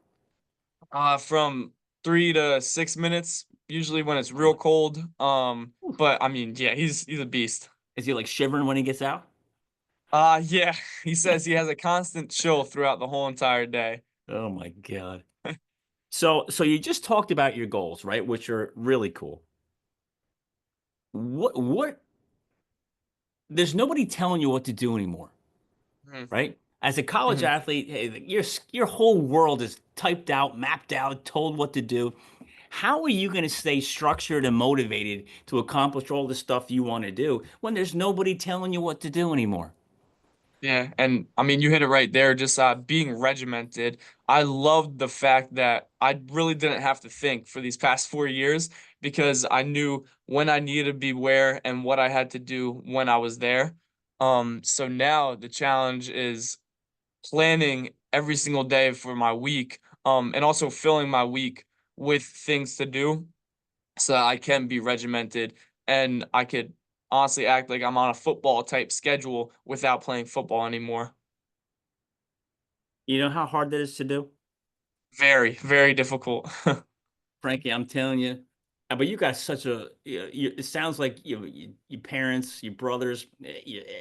Speaker 2: From 3 to 6 minutes, usually when it's real cold. But I mean, yeah, he's a beast.
Speaker 1: Is he like shivering when he gets out?
Speaker 2: Yeah, he says he has a constant chill throughout the whole entire day.
Speaker 1: Oh my God. So you just talked about your goals, right? Which are really cool. What there's nobody telling you what to do anymore,
Speaker 2: Mhm,
Speaker 1: right? As a college
Speaker 2: mhm.
Speaker 1: athlete, hey, your whole world is typed out, mapped out, told what to do. How are you going to stay structured and motivated to accomplish all the stuff you want to do when there's nobody telling you what to do anymore?
Speaker 2: Yeah, and I mean, you hit it right there, just being regimented. I loved the fact that I really didn't have to think for these past 4 years because I knew when I needed to be where and what I had to do when I was there. So now the challenge is planning every single day for my week, and also filling my week with things to do so that I can be regimented and I could honestly act like I'm on a football type schedule without playing football anymore.
Speaker 1: You know how hard that is to do?
Speaker 2: Very, very difficult.
Speaker 1: Frankie, I'm telling you. But you got such a, it sounds like your parents, your brothers,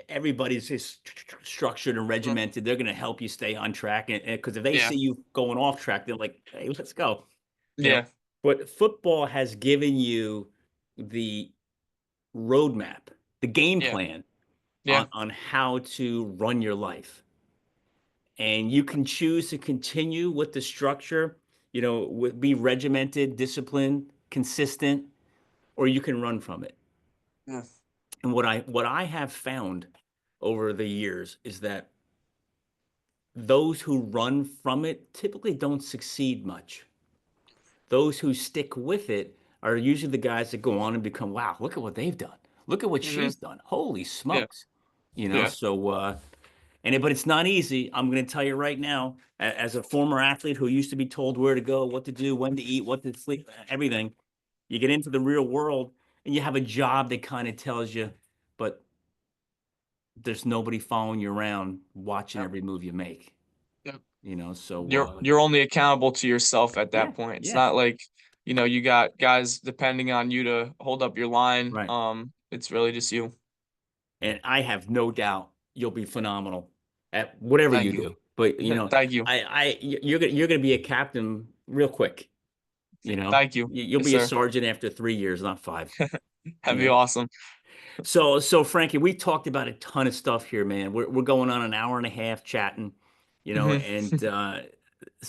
Speaker 1: everybody's just structured and
Speaker 2: Mm,
Speaker 1: regimented. They're going to help you stay on track. And because if they
Speaker 2: yeah,
Speaker 1: see you going off track, they're like, hey, let's go. You know,
Speaker 2: yeah,
Speaker 1: but football has given you the roadmap, the game
Speaker 2: yeah,
Speaker 1: plan
Speaker 2: yeah.
Speaker 1: on how to run your life. And you can choose to continue with the structure, be regimented, disciplined, consistent, or you can run from it.
Speaker 2: Yeah.
Speaker 1: And what I have found over the years is that those who run from it typically don't succeed much. Those who stick with it are usually the guys that go on and become, wow, look at what they've done. Look at what
Speaker 2: Hmm.
Speaker 1: she's done. Holy
Speaker 2: Yeah,
Speaker 1: smokes.
Speaker 2: yeah.
Speaker 1: So but it's not easy. I'm going to tell you right now, as a former athlete who used to be told where to go, what to do, when to eat, what to sleep, everything, you get into the real world and you have a job that kind of tells you, but there's nobody following you around watching
Speaker 2: Yep,
Speaker 1: every move you make,
Speaker 2: yep.
Speaker 1: so
Speaker 2: You're only accountable to yourself at
Speaker 1: yeah,
Speaker 2: that point. It's
Speaker 1: yeah,
Speaker 2: not like, you got guys depending on you to hold up your line.
Speaker 1: right.
Speaker 2: It's really just you.
Speaker 1: And I have no doubt you'll be phenomenal at whatever you
Speaker 2: Thank you.
Speaker 1: do. But
Speaker 2: Thank you.
Speaker 1: you're gonna be a captain real quick.
Speaker 2: Thank you.
Speaker 1: You'll
Speaker 2: Yes,
Speaker 1: be a
Speaker 2: sir.
Speaker 1: sergeant after 3 years, not five. You
Speaker 2: That'd be
Speaker 1: know.
Speaker 2: awesome.
Speaker 1: So Frankie, we talked about a ton of stuff here, man. We're going on an hour and a half chatting,
Speaker 2: Hmm.
Speaker 1: and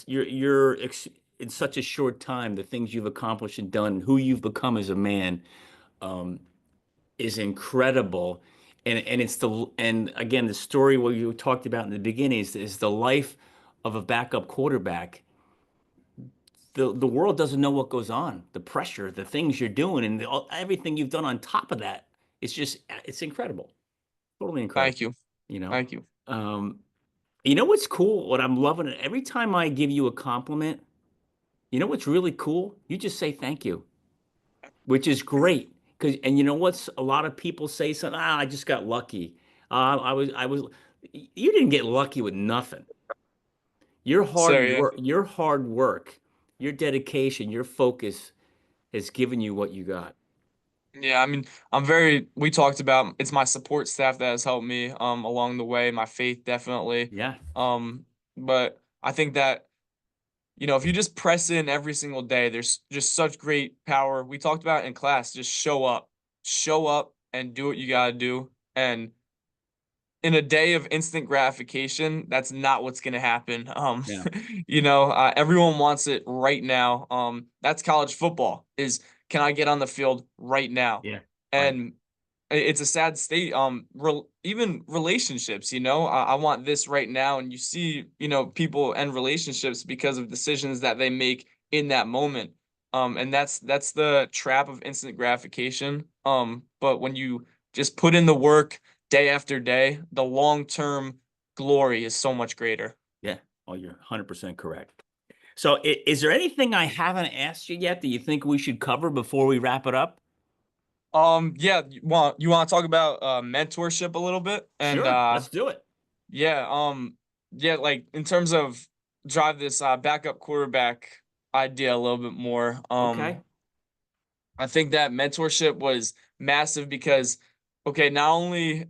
Speaker 1: you're in such a short time, the things you've accomplished and done, who you've become as a man, um, is incredible. And again, the story what you talked about in the beginning is the life of a backup quarterback. The world doesn't know what goes on, the pressure, the things you're doing, and everything you've done on top of that. It's incredible, totally incredible.
Speaker 2: Thank you.
Speaker 1: You know,
Speaker 2: Thank you.
Speaker 1: um, you know what's cool? What I'm loving it every time I give you a compliment. You know what's really cool? You just say thank you, which is great. Because and you know what's a lot of people say something. I just got lucky. I was. You didn't get lucky with nothing.
Speaker 2: Sir, yeah.
Speaker 1: Your hard work, your dedication, your focus has given you what you got.
Speaker 2: Yeah, I mean, we talked about it's my support staff that has helped me along the way, my faith definitely.
Speaker 1: Yeah,
Speaker 2: Um, but I think that, if you just press in every single day, there's just such great power. We talked about in class, just show up and do what you gotta do. And in a day of instant gratification, that's not what's going to happen.
Speaker 1: yeah,
Speaker 2: Everyone wants it right now. That's college football is, can I get on the field right now?
Speaker 1: yeah. Right.
Speaker 2: And it's a sad state. Even relationships, I want this right now. And you see, people and relationships because of decisions that they make in that moment. And that's the trap of instant gratification. But when you just put in the work day after day, the long-term glory is so much greater.
Speaker 1: Yeah. Oh, you're 100% correct. So, is there anything I haven't asked you yet that you think we should cover before we wrap it up?
Speaker 2: Yeah, you want to talk about mentorship a little bit? And
Speaker 1: Sure, let's do it.
Speaker 2: yeah, yeah, like in terms of drive this backup quarterback idea a little bit more.
Speaker 1: Okay.
Speaker 2: I think that mentorship was massive because, okay, not only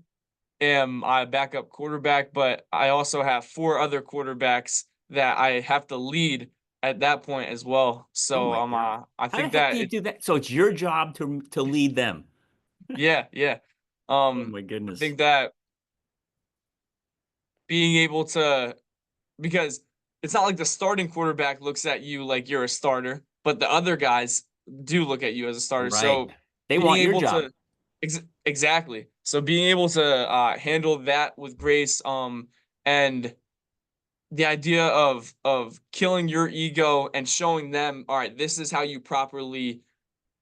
Speaker 2: am I a backup quarterback, but I also have four other quarterbacks that I have to lead at that point as well.
Speaker 1: Oh
Speaker 2: So
Speaker 1: my God.
Speaker 2: I
Speaker 1: How the
Speaker 2: think
Speaker 1: heck do
Speaker 2: that
Speaker 1: you
Speaker 2: it
Speaker 1: do that? So it's your job to lead them.
Speaker 2: yeah, yeah.
Speaker 1: Oh my
Speaker 2: I
Speaker 1: goodness.
Speaker 2: think that being able to, because it's not like the starting quarterback looks at you like you're a starter. but the other guys do look at you as a starter.
Speaker 1: Right.
Speaker 2: So
Speaker 1: They
Speaker 2: being
Speaker 1: want your
Speaker 2: able
Speaker 1: job.
Speaker 2: to exactly. So being able to handle that with grace, and the idea of killing your ego and showing them, all right, this is how you properly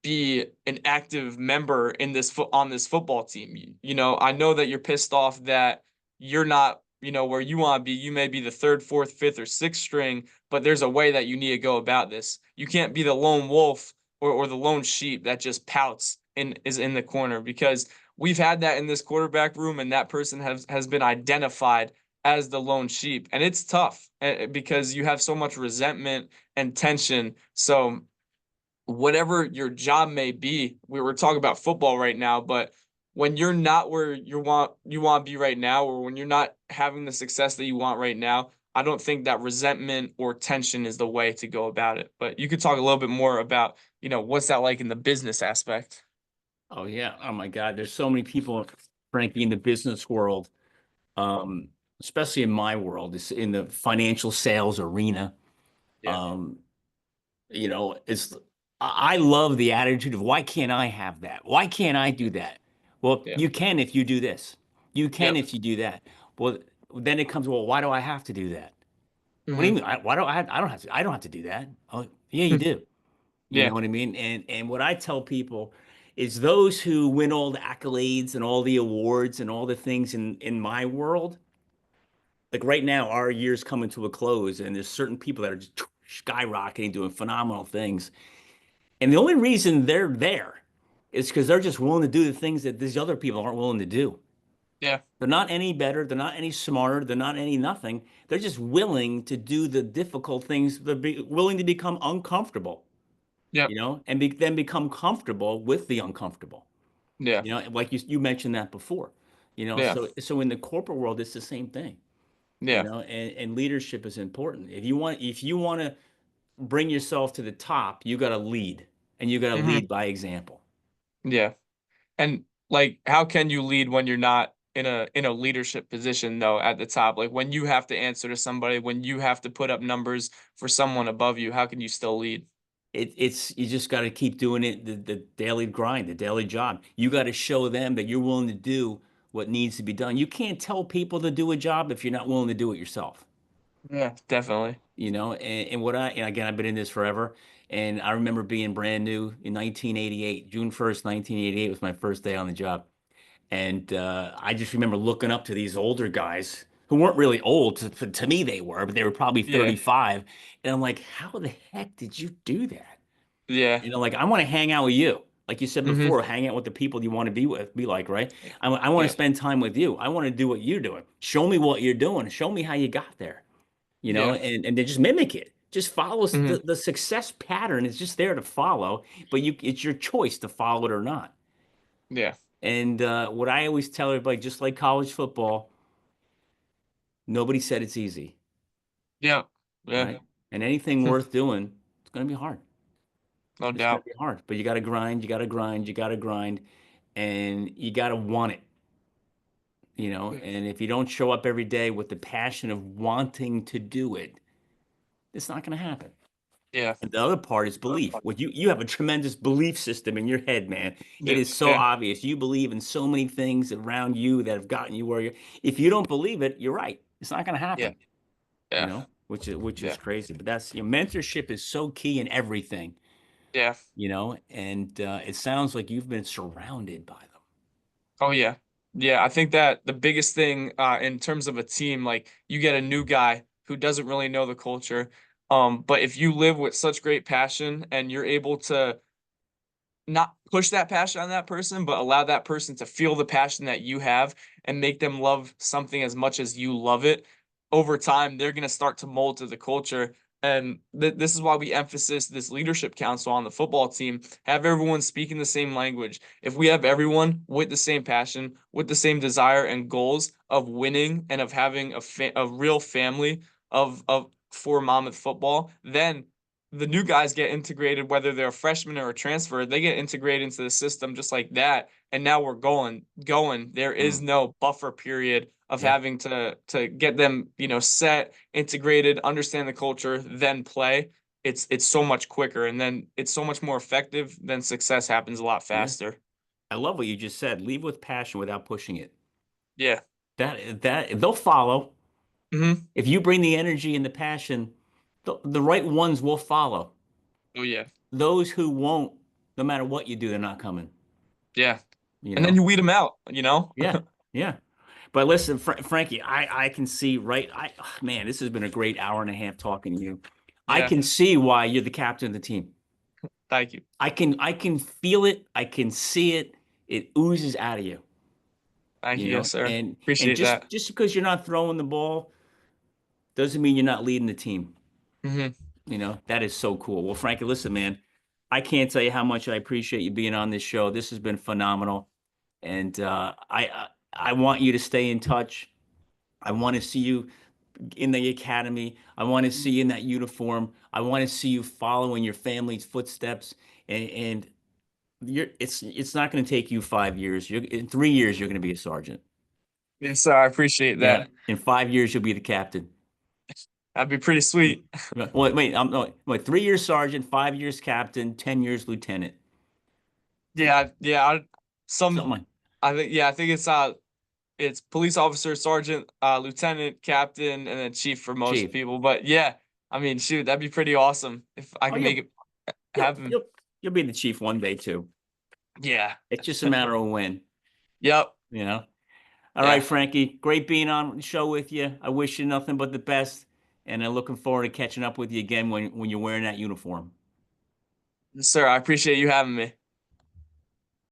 Speaker 2: be an active member in this on this football team. You know, I know that you're pissed off that you're not, where you want to be. You may be the third, fourth, fifth, or sixth string, but there's a way that you need to go about this. You can't be the lone wolf or the lone sheep that just pouts and is in the corner, because we've had that in this quarterback room, and that person has been identified as the lone sheep, and it's tough because you have so much resentment and tension. So whatever your job may be, we were talking about football right now, but when you're not where you want to be right now, or when you're not having the success that you want right now, I don't think that resentment or tension is the way to go about it. But you could talk a little bit more about, what's that like in the business aspect.
Speaker 1: Oh yeah. Oh my God. There's so many people, Frankie, in the business world, um, especially in my world, it's in the financial sales arena.
Speaker 2: Yeah.
Speaker 1: Um, it's I love the attitude of why can't I have that? Why can't I do that? Well,
Speaker 2: Yeah.
Speaker 1: you can if you do this. You can
Speaker 2: Yep.
Speaker 1: if you do that. Well, then it comes, well, why do I have to do that? What do you
Speaker 2: Hmm.
Speaker 1: mean? Why do I don't have to, I don't have to do that. Oh, yeah, you do. You
Speaker 2: Yeah.
Speaker 1: know what I mean? And what I tell people is those who win all the accolades and all the awards and all the things in my world, like right now, our year's coming to a close, and there's certain people that are just skyrocketing, doing phenomenal things. And the only reason they're there is because they're just willing to do the things that these other people aren't willing to do.
Speaker 2: Yeah.
Speaker 1: They're not any better. They're not any smarter. They're not any nothing. They're just willing to do the difficult things. Willing to become uncomfortable,
Speaker 2: Yep.
Speaker 1: and then become comfortable with the uncomfortable.
Speaker 2: Yeah.
Speaker 1: Like you mentioned that before.
Speaker 2: Yeah.
Speaker 1: So in the corporate world, it's the same thing.
Speaker 2: Yeah.
Speaker 1: And leadership is important. If you want to bring yourself to the top, you got to lead, and you got to
Speaker 2: Hmm.
Speaker 1: lead by example.
Speaker 2: Yeah. And like, how can you lead when you're not in a leadership position though at the top? Like when you have to answer to somebody, when you have to put up numbers for someone above you, how can you still lead?
Speaker 1: It's you just got to keep doing it, the daily grind, the daily job. You got to show them that you're willing to do what needs to be done. You can't tell people to do a job if you're not willing to do it yourself.
Speaker 2: Yeah, definitely.
Speaker 1: And again, I've been in this forever, and I remember being brand new in 1988. June 1st, 1988 was my first day on the job. And I just remember looking up to these older guys who weren't really old. To me, they were, but they were probably
Speaker 2: Yeah.
Speaker 1: 35. And I'm like, how the heck did you do that?
Speaker 2: Yeah.
Speaker 1: Like, I want to hang out with you. Like you said
Speaker 2: Hmm.
Speaker 1: before, hang out with the people you want to be with, be like, right? I want to
Speaker 2: Yeah.
Speaker 1: spend time with you. I want to do what you're doing. Show me what you're doing. Show me how you got there,
Speaker 2: Yeah.
Speaker 1: and then just mimic it. Just follow
Speaker 2: Hmm.
Speaker 1: the success pattern is just there to follow, but it's your choice to follow it or not.
Speaker 2: Yeah.
Speaker 1: And what I always tell everybody, just like college football, nobody said it's easy,
Speaker 2: Yeah. Yeah.
Speaker 1: right? And anything worth doing, it's going to be hard.
Speaker 2: No
Speaker 1: It's going to
Speaker 2: doubt.
Speaker 1: be hard, but you got to grind, you got to grind, you got to grind, and you got to want it.
Speaker 2: Yeah.
Speaker 1: And if you don't show up every day with the passion of wanting to do it, it's not going to happen.
Speaker 2: Yeah.
Speaker 1: And the other part is belief. What you have a tremendous belief system in your head, man. It
Speaker 2: Yeah.
Speaker 1: is so
Speaker 2: Yeah.
Speaker 1: obvious. You believe in so many things around you that have gotten you where you're. If you don't believe it, you're right. It's not going to
Speaker 2: Yeah.
Speaker 1: happen.
Speaker 2: Yeah.
Speaker 1: Which is
Speaker 2: Yeah.
Speaker 1: crazy. But that's mentorship is so key in everything.
Speaker 2: Yeah.
Speaker 1: And it sounds like you've been surrounded by them.
Speaker 2: Oh yeah. Yeah, I think that the biggest thing in terms of a team, like you get a new guy who doesn't really know the culture. But if you live with such great passion and you're able to not push that passion on that person, but allow that person to feel the passion that you have and make them love something as much as you love it, over time, they're going to start to mold to the culture. And this is why we emphasize this leadership council on the football team. Have everyone speaking the same language. If we have everyone with the same passion, with the same desire and goals of winning and of having a real family of for Monmouth football, then the new guys get integrated, whether they're a freshman or a transfer, they get integrated into the system just like that. And now we're going. There is
Speaker 1: Mm,
Speaker 2: no buffer period of
Speaker 1: yeah.
Speaker 2: having to get them, set, integrated, understand the culture, then play. it's so much quicker, and then it's so much more effective. Then success happens a lot
Speaker 1: Yeah.
Speaker 2: faster.
Speaker 1: I love what you just said. Leave with passion without pushing it.
Speaker 2: Yeah.
Speaker 1: That they'll follow.
Speaker 2: Hmm.
Speaker 1: If you bring the energy and the passion, the right ones will follow.
Speaker 2: Oh yeah.
Speaker 1: Those who won't, no matter what you do, they're not coming,
Speaker 2: Yeah.
Speaker 1: you
Speaker 2: And then
Speaker 1: know?
Speaker 2: you weed them out, you know?
Speaker 1: Yeah. Yeah. But listen, Frankie, I can see man, this has been a great hour and a half talking to you. I
Speaker 2: Yeah.
Speaker 1: can see why you're the captain of the team.
Speaker 2: Thank you.
Speaker 1: I can feel it. I can see it. It oozes out of you,
Speaker 2: Thank
Speaker 1: you
Speaker 2: you.
Speaker 1: know?
Speaker 2: Yes, sir.
Speaker 1: And
Speaker 2: Appreciate that.
Speaker 1: just because you're not throwing the ball doesn't mean you're not leading the team.
Speaker 2: Hmm.
Speaker 1: You know, that is so cool. Well, Frankie, listen, man, I can't tell you how much I appreciate you being on this show. This has been phenomenal. And I want you to stay in touch. I want to see you in the academy. I want to see you in that uniform. I want to see you following your family's footsteps. And it's not going to take you 5 years. In 3 years, you're going to be a sergeant.
Speaker 2: Yes, sir. I appreciate
Speaker 1: Yeah.
Speaker 2: that.
Speaker 1: In 5 years, you'll be the captain.
Speaker 2: That'd be pretty sweet.
Speaker 1: Wait, I'm no, wait, 3 years sergeant, 5 years captain, 10 years lieutenant.
Speaker 2: Yeah. Yeah.
Speaker 1: Something
Speaker 2: Some,
Speaker 1: like
Speaker 2: I think, yeah, I think it's police officer, sergeant, lieutenant, captain, and then chief for most
Speaker 1: chief.
Speaker 2: people. But yeah, I mean, shoot, that'd be pretty awesome if I
Speaker 1: Oh,
Speaker 2: can make it
Speaker 1: you'll
Speaker 2: happen.
Speaker 1: you'll you'll be the chief one day too.
Speaker 2: Yeah.
Speaker 1: It's just a matter of when,
Speaker 2: Yep.
Speaker 1: you know. All right,
Speaker 2: Yeah.
Speaker 1: Frankie, great being on the show with you. I wish you nothing but the best, and I'm looking forward to catching up with you again when you're wearing that uniform.
Speaker 2: Yes, sir. I appreciate you having me.